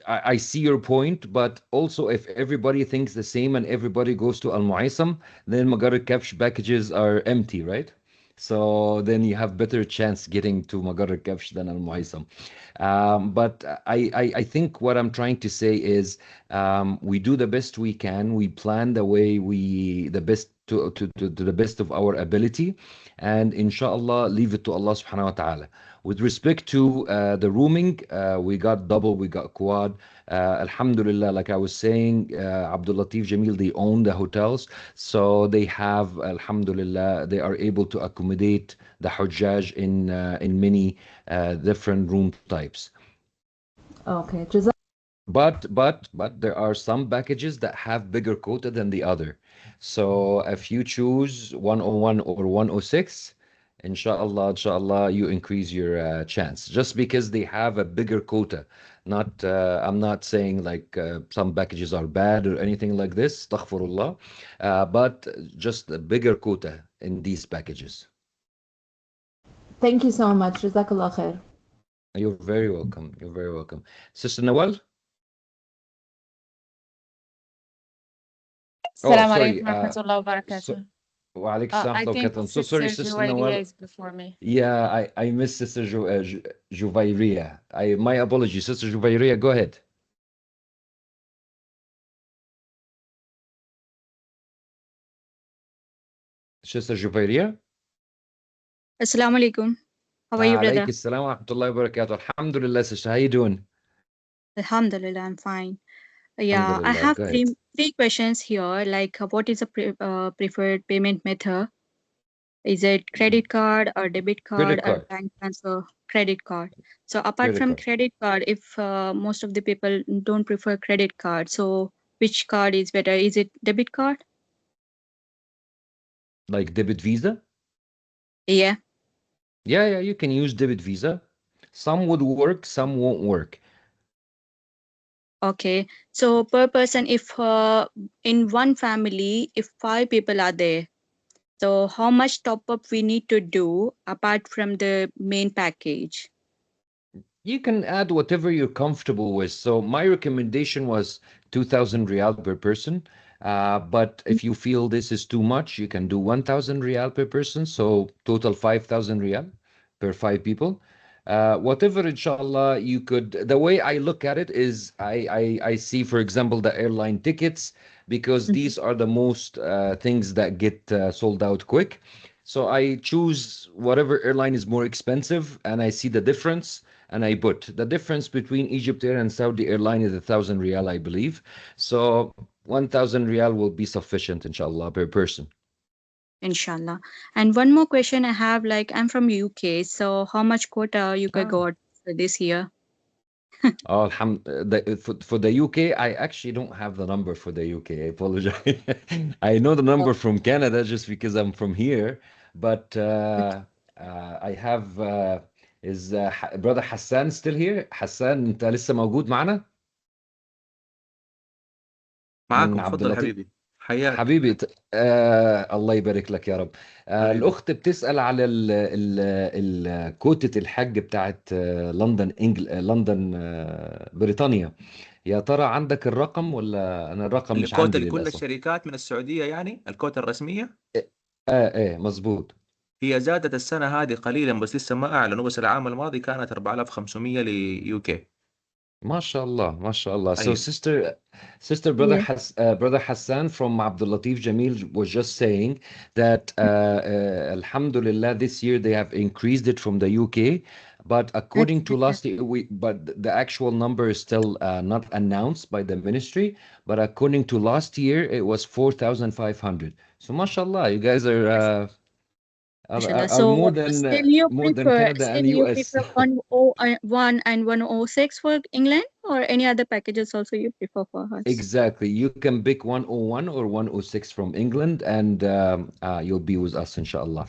I see your point, but also if everybody thinks the same and everybody goes to Al-Mu'assam, then Majar al-Kabsh packages are empty, right? So then you have better chance getting to Majar al-Kabsh than Al-Mu'assam. But I think what I'm trying to say is we do the best we can. We plan the way the best to the best of our ability, and inshallah leave it to Allah subhanahu wa ta'ala. With respect to the rooming, we got double, we got quad. Alhamdulillah, like I was saying, Abdul Latif Jameel, they own the hotels, so they have, alhamdulillah, they are able to accommodate the Hujjaj in many different room types. Okay. But there are some packages that have bigger quota than the other. So if you choose 101 or 106, inshallah, you increase your chance. Just because they have a bigger quota. Not, I'm not saying like some packages are bad or anything like this, astaghfirullah, but just a bigger quota in these packages. Thank you so much. Jazakallah khair. You're very welcome. You're very welcome. Sister Nawal? Assalamu alaikum warahmatullahi wabarakatuh. Wa alaikum assalam I wa think barakatuh. I'm so sorry, Sister Sister Juwayriya Nawal. is before me. Yeah, I missed Sister Juwayriya. My apologies, Sister Juwayriya. Go ahead. Sister Juwayriya? Assalamu alaikum. How are you, brother? Alaykum assalam wa rahmatullahi wa barakatuh. Alhamdulillah, sister. How you doing? Alhamdulillah, I'm fine. Yeah, I Alhamdulillah. have Go ahead. three questions here. Like, what is a preferred payment method? Is it credit card or debit Credit card or card. bank transfer? Credit card. So apart Credit from card. credit card, if most of the people don't prefer credit card, so which card is better? Is it debit card? Like debit Visa? Yeah. Yeah, you can use debit Visa. Some would work, some won't work. Okay. So per person, if in one family, if 5 people are there, so how much top up we need to do apart from the main package? You can add whatever you're comfortable with. So my recommendation was 2,000 Riyal per person. But if you feel this is too much, you can do 1,000 Riyal per person. So total 5,000 Riyal per 5 people. Whatever, inshallah, you could. The way I look at it is I see, for example, the airline tickets, because these are the most things that get sold out quick. So I choose whatever airline is more expensive, and I see the difference, and I put the difference between Egypt Air and Saudi Airline is 1,000 Riyal, I believe. So 1,000 Riyal will be sufficient, inshallah, per person. Inshallah. And one more question I have, like, I'm from UK, so how much quota you got for this year? Oh, for the UK, I actually don't have the number for the UK. I apologize. I know the number from Canada just because I'm from here, but I have is brother Hassan still here? Hassan, انت لسه موجود معنا؟ معاكم عبد تفضل اللطيف. حبيبي. حياك. حبيبي الله يبارك لك يا رب. حبيبي. الأخت بتسأل على كوتة الحج بتاعت لندن لندن بريطانيا. يا ترى عندك الرقم ولا أنا الرقم مش الكوتا عندي لكل للأسف؟ الشركات من السعودية، يعني الكوتا الرسمية مظبوط. هي زادت السنة هذه قليلا بس لسه ما أعلنوا، بس العام الماضي كانت 4500 ليو كي. ما شاء الله ما شاء الله. So أيوة. sister brother Yes. brother Hassan from Abdul Latif Jameel was just saying that alhamdulillah this year they have increased it from the UK, but according to last year but the actual number is still not announced by the ministry, but according to last year it was 4,500. So mashallah, you guys are Mashallah. are more So than Canada and you US. prefer 101 and 106 for England, or any other packages also you prefer for us? Exactly. You can pick 101 or 106 from England, and you'll be with us, inshallah.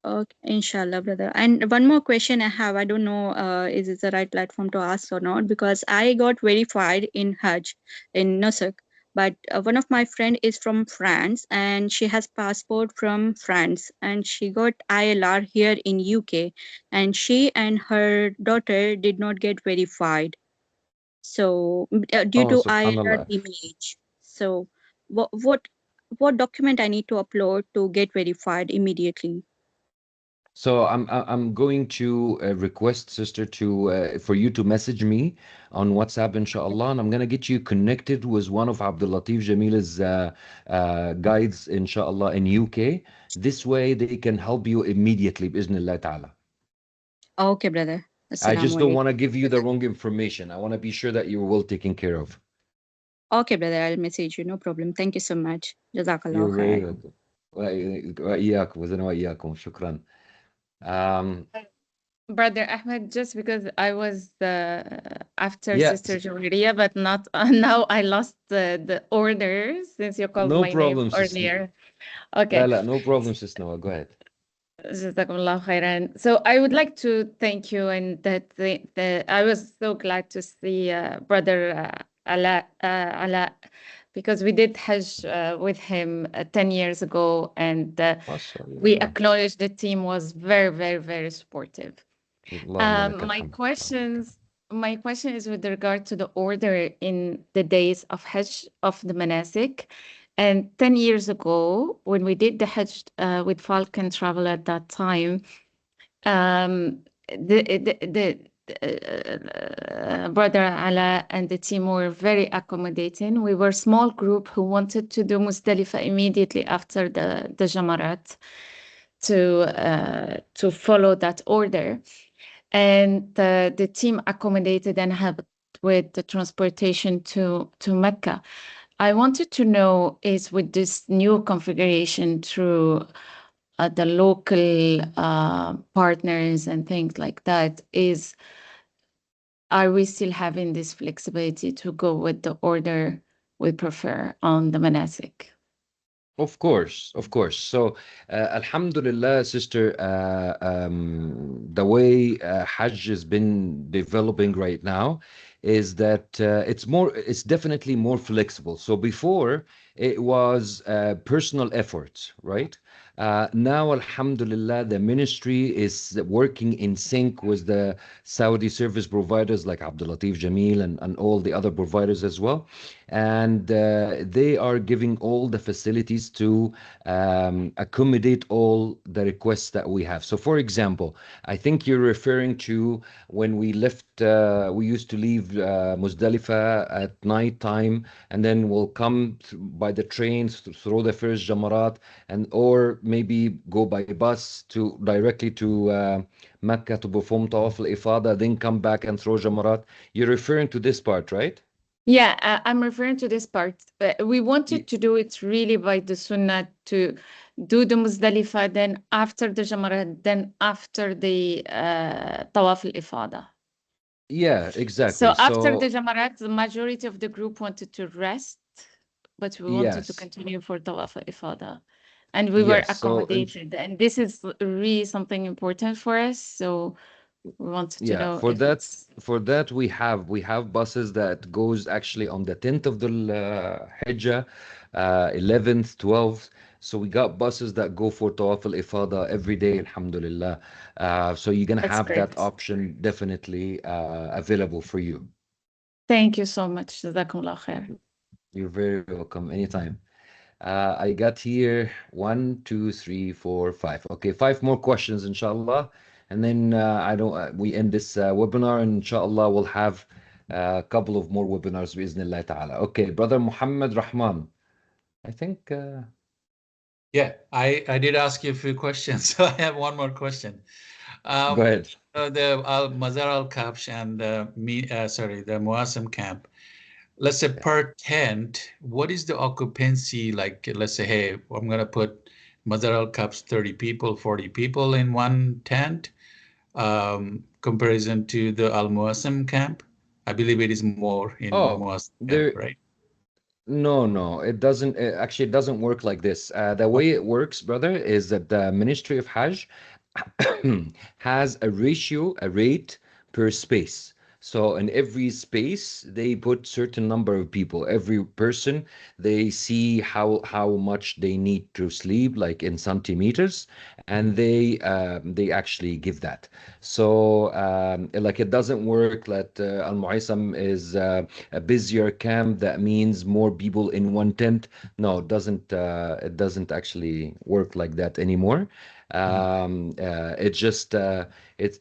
Okay, inshallah, brother. And one more question I have. I don't know is this the right platform to ask or not, because I got verified in Hajj in Nusuk, but one of my friend is from France and she has passport from France and she got ILR here in UK, and she and her daughter did not get verified. So due to ILR subhanallah. image. So what document I need to upload to get verified immediately? So I'm going to request sister to for you to message me on WhatsApp, inshallah, and I'm gonna get you connected with one of Abdul Latif Jameel's guides, inshallah, in UK. This way they can help you immediately, bi'Iznillah ta'ala. Okay, brother. I just don't want to Assalamualaikum. give you the wrong information. I want to be sure that you're well taken care of. Okay, brother. I'll message you. No problem. Thank you so much. Jazakallah You're very khair. welcome. وإياكم وزنا وإياكم شكرا. Brother Ahmed, just because I was after Yeah, Sister Juwairiya, but not now I lost the order since you called no my name problem, sis. earlier. Okay. No problem, sis Noah. Go ahead. Jazakumullah khairan. So I would like to thank you, and that I was so glad to see Brother Ala, because we did Hajj with him 10 years ago, and we acknowledge the team was very, very, very supportive. My question is with regard to the order in the days of Hajj of the Manasik. And 10 years ago, when we did the Hajj with Falcon Travel at that time, Brother Ala and the team were very accommodating. We were a small group who wanted to do Muzdalifah immediately after the Jamarat to follow that order. And the team accommodated and helped with the transportation to Mecca. I wanted to know is with this new configuration through the local partners and things like that, are we still having this flexibility to go with the order we prefer on the Manasik? Of course, of course. So, alhamdulillah, sister, the way Hajj has been developing right now is that it's definitely more flexible. So before it was personal efforts, right? Now, alhamdulillah, the ministry is working in sync with the Saudi service providers like Abdul Latif Jameel and all the other providers as well. And they are giving all the facilities to accommodate all the requests that we have. So, for example, I think you're referring to when we left, we used to leave Muzdalifah at night time, and then we'll come by the trains through the first Jamarat, or maybe go by bus directly to Mecca to perform Tawaf al-Ifada, then come back and throw Jamarat. You're referring to this part, right? Yeah, I'm referring to this part. We wanted to do it really by the Sunnah, to do the Muzdalifah, then after the Jamarat, then after the Tawaf al-Ifada. Yeah, exactly. So after the Jamarat, the majority of the group wanted to rest, but we wanted to continue for Tawaf al-Ifada. And we were accommodated. And this is really something important for us. So We wanted to Yeah, know for if that, it's we have buses that goes actually on the 10th of the Hijjah, 11th, 12th. So we got buses that go for Tawaf al-Ifada every day, alhamdulillah. So you're gonna that's have that great. option definitely available for you. Thank you so much. Jazakumullah khair. You're very welcome anytime. I got here 1, 2, 3, 4, 5. Okay, 5 more questions, inshallah. And then we end this webinar, and inshallah we'll have a couple of more webinars bi'Iznillah ta'ala. Okay, brother Muhammad Rahman. I think Yeah, I did ask you a few questions, so I have one more question. Go ahead. The Mazar al-Kabsh and the Muasim camp. Let's say per tent, what is the occupancy like? Let's say, hey, I'm gonna put Mazar al-Kabsh 30 people, 40 people in one tent, comparison to the Al-Muasim camp. I believe it is more in Muasim camp, right? No, it doesn't. Actually, it doesn't work like this. The way it works, brother, is that the Ministry of Hajj has a ratio, a rate per space. So in every space, they put certain number of people. Every person, they see how much they need to sleep, like in centimeters, and they actually give that. So like it doesn't work that Al Muaysam is a busier camp. That means more people in one tent. No, it doesn't actually work like that anymore. It's just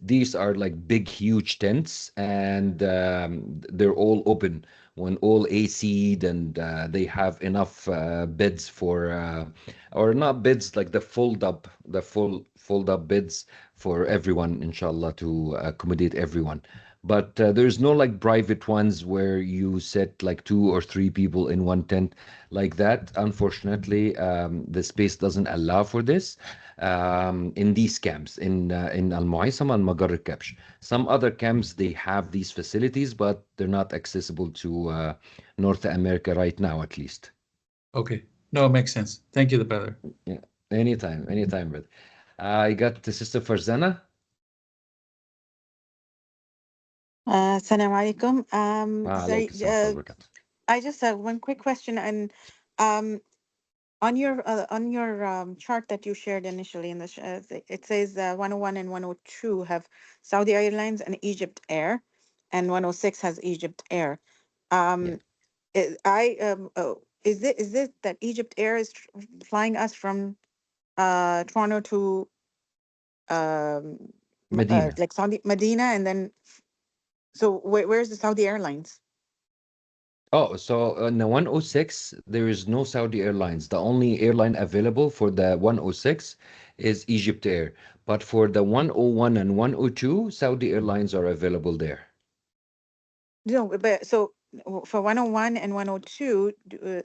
these are like big huge tents, and they're all open when all AC'd, and they have enough beds for or not beds, like the fold up beds for everyone, inshallah, to accommodate everyone. But there's no like private ones where you set like 2 or 3 people in one tent like that. Unfortunately, the space doesn't allow for this in these camps in Al Muaysam and Magar al-Kabsh. Some other camps, they have these facilities, but they're not accessible to North America right now, at least. Okay, no, it makes sense. Thank you, the brother. Yeah, anytime, brother. I got the sister Farzana. Assalamu alaikum. Sorry, I just have one quick question, and on your chart that you shared initially in the it says 101 and 102 have Saudi Airlines and Egypt Air, and 106 has Egypt Air. Is it that Egypt Air is flying us from Toronto to Medina. like Saudi Medina, and then so where's the Saudi Airlines? Oh, so in the 106, there is no Saudi Airlines. The only airline available for the 106 is Egypt Air. But for the 101 and 102, Saudi Airlines are available there. No, but so for 101 and 102,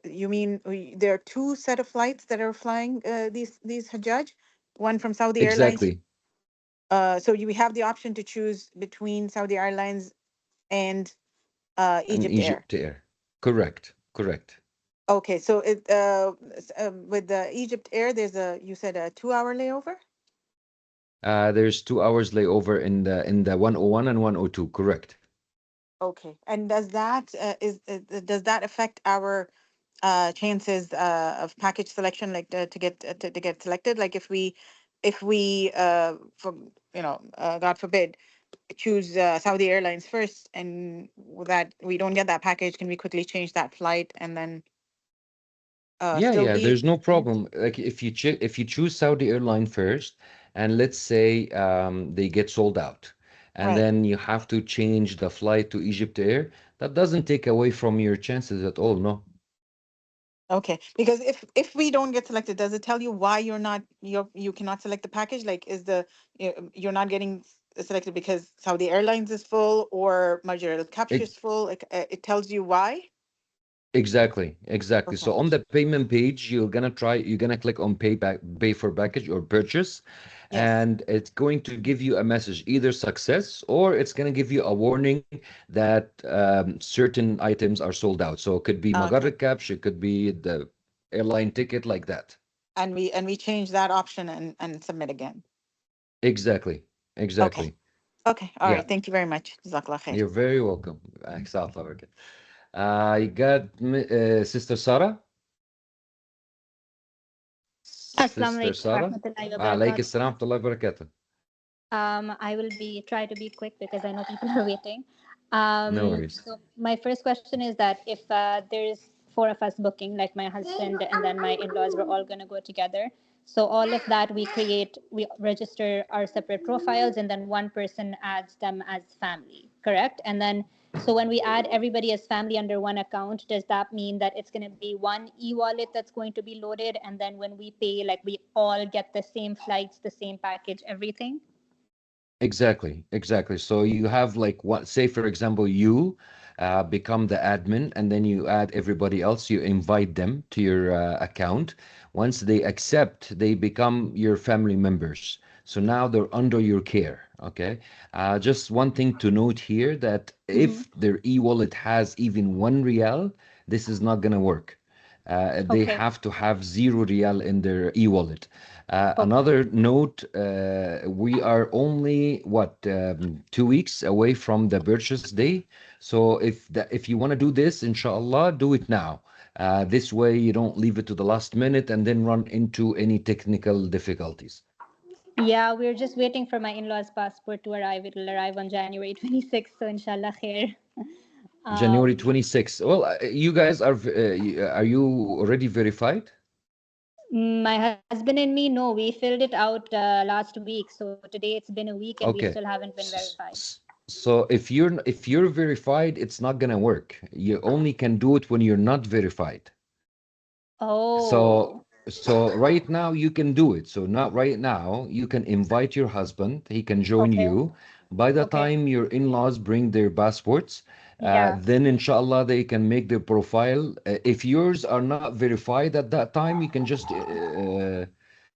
you mean there are 2 set of flights that are flying these Hajjaj, one from Saudi Airlines. Exactly. So you have the option to choose between Saudi Airlines and Egypt Air. Air. Correct. Okay, so with the Egypt Air, you said a 2-hour layover? There's 2 hours layover in the 101 and 102, correct. Okay, and does that affect our chances of package selection, like to get selected? Like if we for God forbid, choose Saudi Airlines first, and that we don't get that package, can we quickly change that flight and then Yeah, there's no problem. Like if you choose Saudi Airline first, and let's say they get sold out, and Right. then you have to change the flight to Egypt Air, that doesn't take away from your chances at all, no. Okay, because if we don't get selected, does it tell you why you cannot select the package? Like, you're not getting selected because Saudi Airlines is full or Major al-Kabsh is full? Like, it tells you why? Exactly. Okay. So on the payment page, you're gonna click on pay for package or purchase, and it's going to give you a message, either success, or it's gonna give you a warning that certain items are sold out. So it could be Magar al-Kabsh, it could be the airline ticket, like that. And we change that option and submit again. Exactly. Okay. Okay. All Yeah, right. Thank you very much. Jazakallah khair. you're very welcome. You got Sister Sarah? Assalamu Sister alaikum Sarah? warahmatullahi Alaykum wabarakatuh. assalam wa rahmatullahi wa barakatuh. I will try to be quick because I know people are waiting. No worries. So my first question is that if there's four of us booking, like my husband and then my in-laws, we're all going to go together. So all of that we register our separate profiles, and then one person adds them as family, correct? And then so when we add everybody as family under one account, does that mean that it's going to be one e-wallet that's going to be loaded, and then when we pay, like we all get the same flights, the same package, everything? Exactly. So you have like what, say for example, you become the admin, and then you add everybody else, you invite them to your account. Once they accept, they become your family members. So now they're under your care. Okay. Just one thing to note here, that if their e-wallet has even 1 riyal, this is not gonna work. They Okay. have to have 0 riyal in their e-wallet. Okay. Another note, we are only 2 weeks away from the purchase day. So if you want to do this, inshallah, do it now. This way you don't leave it to the last minute and then run into any technical difficulties. Yeah, we're just waiting for my in-laws' passport to arrive. It will arrive on January 26th, so inshallah khair. January 26th. Well, you guys are you already verified? My husband and me, no, we filled it out last week. So today it's been a week and we Okay. still haven't been verified. So if you're verified, it's not gonna work. You only can do it when you're not verified. Oh, So right now you can do it. So not right now, you can invite your husband, he can join okay. you. By the Okay. time your in-laws bring their passports, Yeah. then inshallah they can make their profile. If yours are not verified at that time, you can just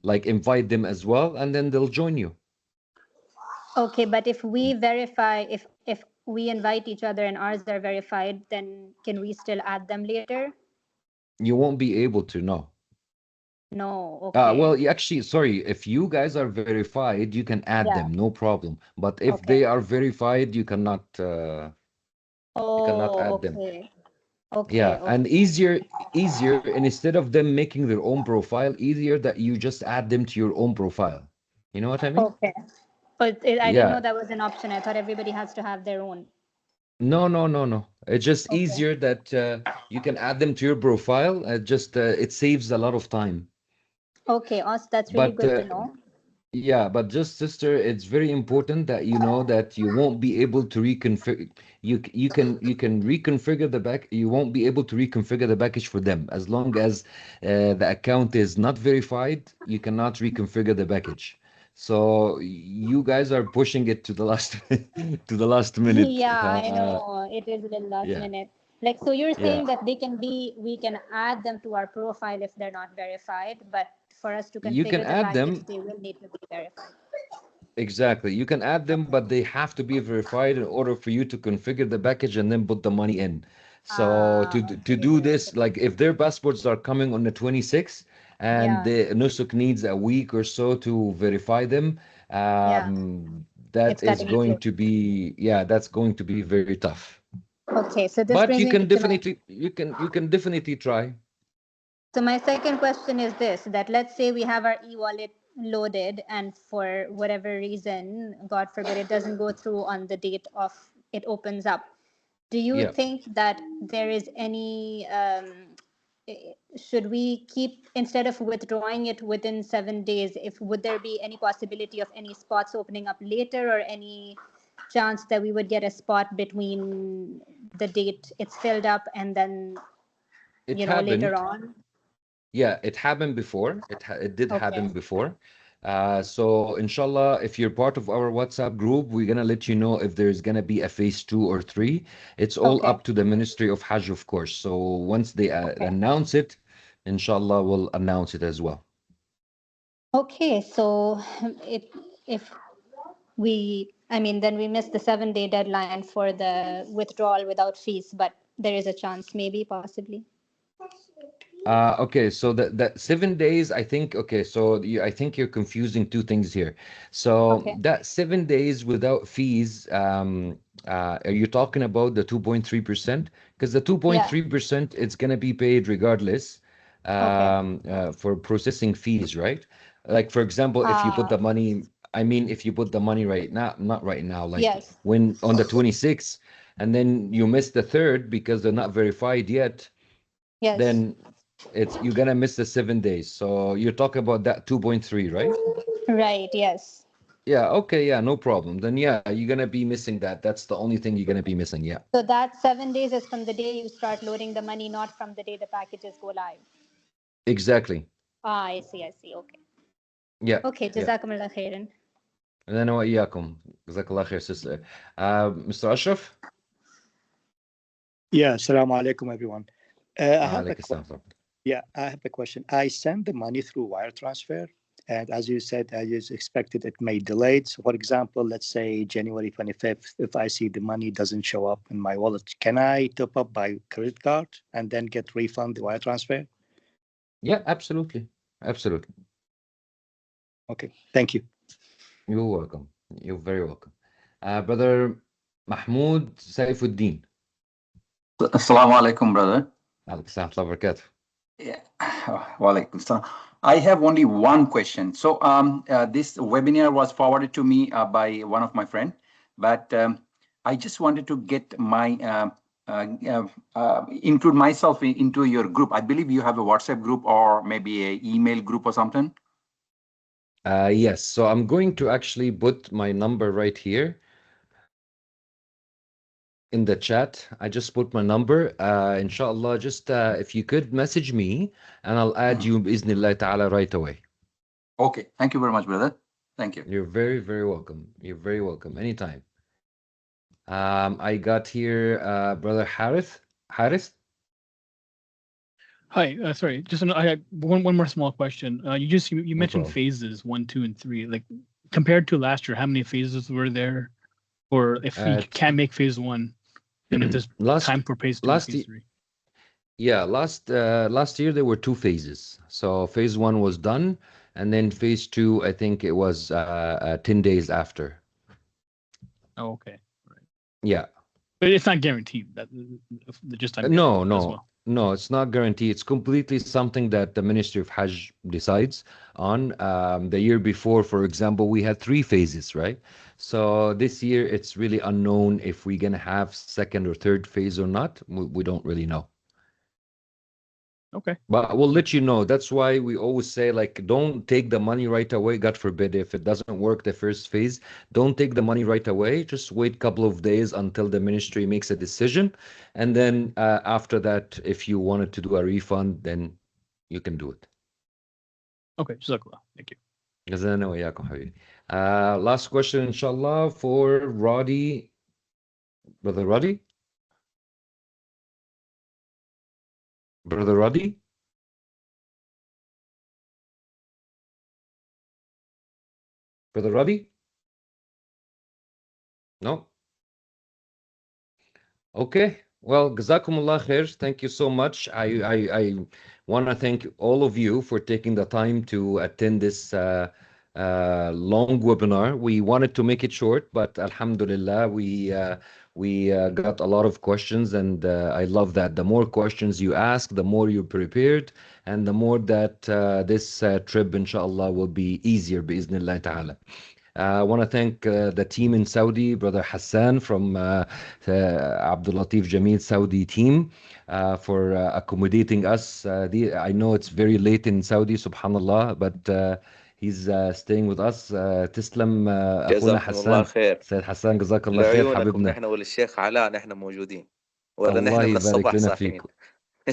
like invite them as well, and then they'll join you. Okay, but if we verify, if we invite each other and ours are verified, then can we still add them later? You won't be able to, no. No. Okay. Well, actually, sorry, if you guys are verified, you can add Yeah. them, no problem. But if Okay. they are verified, you cannot add them. Okay. Okay. Yeah, and Okay. easier, and instead of them making their own profile, easier that you just add them to your own profile. You know what I mean? Okay. But I didn't know Yeah. that was an option. I thought everybody has to have their own. No. It's just Okay. easier that you can add them to your profile. It saves a lot of time. Okay. Awesome. That's really But good to know. yeah, but just sister, it's very important that you know that you won't be able to reconfigure. You can reconfigure the back. You won't be able to reconfigure the package for them as long as the account is not verified. You cannot reconfigure the package. So you guys are pushing it to the last to the last minute. Yeah, I know. It is a little last Yeah, minute. Like, so you're yeah. saying that we can add them to our profile if they're not verified, but for us to You can configure the add package, them. they will need to be verified. Exactly. You can add them, but they have to be verified in order for you to configure the package and then put the money in. So to do this, like if their passports are coming on the 26th and Yeah. the Nusuk needs a week or so to verify them, Yeah. that It's is cutting it going close. to be, yeah, that's going to be very tough. Okay, so this But brings you me can to my definitely, you can definitely try. so my second question is this: that let's say we have our e-wallet loaded, and for whatever reason, God forbid, it doesn't go through on the date of it opens up. Do you Yeah. think that there is any should we keep, instead of withdrawing it within 7 days, if would there be any possibility of any spots opening up later, or any chance that we would get a spot between the date it's filled up and then It later happened. on? Yeah, it happened before. It did Okay. happen before. So inshallah, if you're part of our WhatsApp group, we're gonna let you know if there's gonna be a phase 2 or 3. It's all Okay. up to the Ministry of Hajj, of course. So once they Okay. announce it, inshallah, we'll announce it as well. Okay, so if then we missed the 7-day deadline for the withdrawal without fees, but there is a chance, maybe, possibly. Okay, so that 7 days, I think, okay, so I think you're confusing two things here. So Okay. that 7 days without fees, are you talking about the 2.3%? Because the 2.3%, it's going to be paid regardless for processing fees, right? Like, for example, if you put the money, I mean, if you put the money right now, not right now, like Yes. when on the 26th, and then you miss the third because they're not verified yet, Yes. then you're gonna miss the 7 days. So you're talking about that 2.3, right? Right. Yes. Yeah, okay, yeah, no problem. Then yeah, you're gonna be missing that. That's the only thing you're gonna be missing, yeah. So that 7 days is from the day you start loading the money, not from the day the packages go live. Exactly. I see. I see. Okay. Yeah. Okay. Yeah. Jazakumullah khairan. And then وإياكم. جزاك الله خير, sister. Mr. Ashraf? Yeah, assalamu alaikum, everyone. I have a Alaikum. Yeah, I have a question. I send the money through wire transfer, and as you said, I just expected it may delayed. So, for example, let's say January 25th, if I see the money doesn't show up in my wallet, can I top up by credit card and then get refund the wire transfer? Yeah, absolutely. Absolutely. Okay, thank you. You're welcome. You're very welcome. Brother Mahmoud Saifuddin. Assalamu alaikum, brother. Yeah. Walaikum salam. I have only one question. So this webinar was forwarded to me by one of my friends, but I just wanted to get my include myself into your group. I believe you have a WhatsApp group or maybe an email group or something. Yes, so I'm going to actually put my number right here in the chat. I just put my number. Inshallah, just if you could message me and I'll add you bi'Iznillah ta'ala right away. Okay, thank you very much, brother. Thank you. You're very, very welcome. You're very welcome. Anytime. I got here Brother Harith. Hi, sorry. Just I had one more small question. You mentioned problem. phases 1, 2, and 3. Like compared to last year, how many phases were there? Or if you can't make phase 1, and if there's time for phase 2 and phase 3. Yeah, last year there were 2 phases. So phase 1 was done, and then phase 2, I think it was 10 days after. Oh, okay. Right. Yeah. But it's not guaranteed that just time. No, it's not guaranteed. It's completely something that the Ministry of Hajj decides on. The year before, for example, we had 3 phases, right? So this year it's really unknown if we're gonna have second or third phase or not. We don't really know. Okay. But we'll let you know. That's why we always say, like, don't take the money right away. God forbid, if it doesn't work the first phase, don't take the money right away. Just wait a couple of days until the ministry makes a decision. And then after that, if you wanted to do a refund, then you can do it. Okay, Jazakallah. Thank you. Last question, inshallah, for Roddy. Brother Roddy? Brother Roddy? Brother Roddy? No? Okay. Well, Jazakumullah khair. Thank you so much. I want to thank all of you for taking the time to attend this long webinar. We wanted to make it short, but alhamdulillah, we got a lot of questions, and I love that. The more questions you ask, the more you're prepared, and the more that this trip, inshallah, will be easier, bi'Iznillah ta'ala. I want to thank the team in Saudi, Brother Hassan from Abdul Latif Jameel Saudi team for accommodating us. I know it's very late in Saudi, subhanallah, but he's staying with us. تسلم أخونا جزاكم الله حسان. خير. سيد حسان جزاك الله خير لعيونكم حبيبنا. نحن وللشيخ علاء نحن موجودين ولا نحن الله من يبارك الصبح لنا صاحيين. فيكم.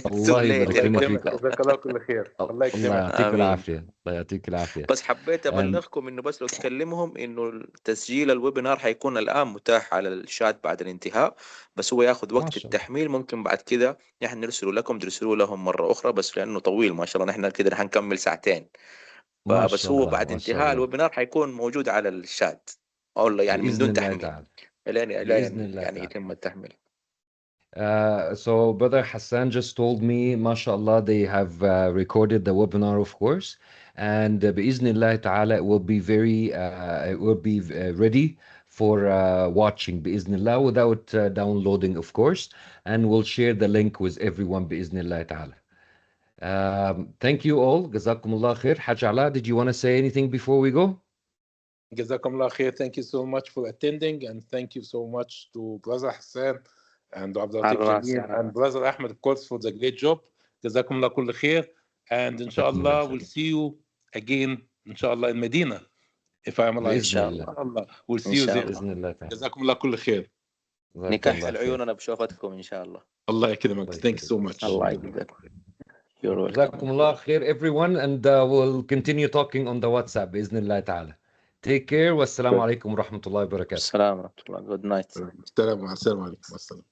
الله يبارك لنا فيكم. جزاك الله كل خير. الله الله يكرمك. يعطيك آمين. العافية. الله يعطيك العافية. بس حبيت أبلغكم إنه بس لو تكلمهم إنه تسجيل الويبينار حيكون الآن متاح على الشات بعد الانتهاء، بس هو ياخذ ما وقت في شاء الله. التحميل. ممكن بعد كده نحن نرسله لكم ترسلوه لهم مرة أخرى، بس لأنه طويل ما شاء الله نحن كده رح نكمل ساعتين. ما فبس شاء هو الله بعد ما شاء انتهاء الله الويبينار حيكون موجود على الشات، أو يعني من بإذن دون الله تحميل تعالى. لين بإذن الله يعني تعالى. يتم التحميل. So Brother Hassan just told me, mashallah, they have recorded the webinar, of course, and bi'idhnillah ta'ala, it will be ready for watching bi'idhnillah without downloading, of course, and we'll share the link with everyone bi'idhnillah ta'ala. Thank you all. Jazakumullah khair. Hajj Ala, did you want to say anything before we go? Jazakumullah khair. Thank you so much for attending, and thank you so much to Brother Hassan and Abdul Latif Jameel and Brother Ahmed, of course, for the great job. Jazakumullah kull khair. And inshallah, we'll see you again, inshallah, in Medina, if I'm alive. Inshallah. We'll see you there. Jazakumullah kull khair. نكحل عيوننا بشوفتكم إن شاء الله. Allah yakramuk. Thank you so much. Allah yakramuk. You're welcome. Jazakumullah khair, everyone, and we'll continue talking on the WhatsApp, bi'idhnillah ta'ala. Take care. Wassalamu alaikum wa rahmatullahi wa barakatuh. Assalamu alaikum. Good night. Assalamu alaikum.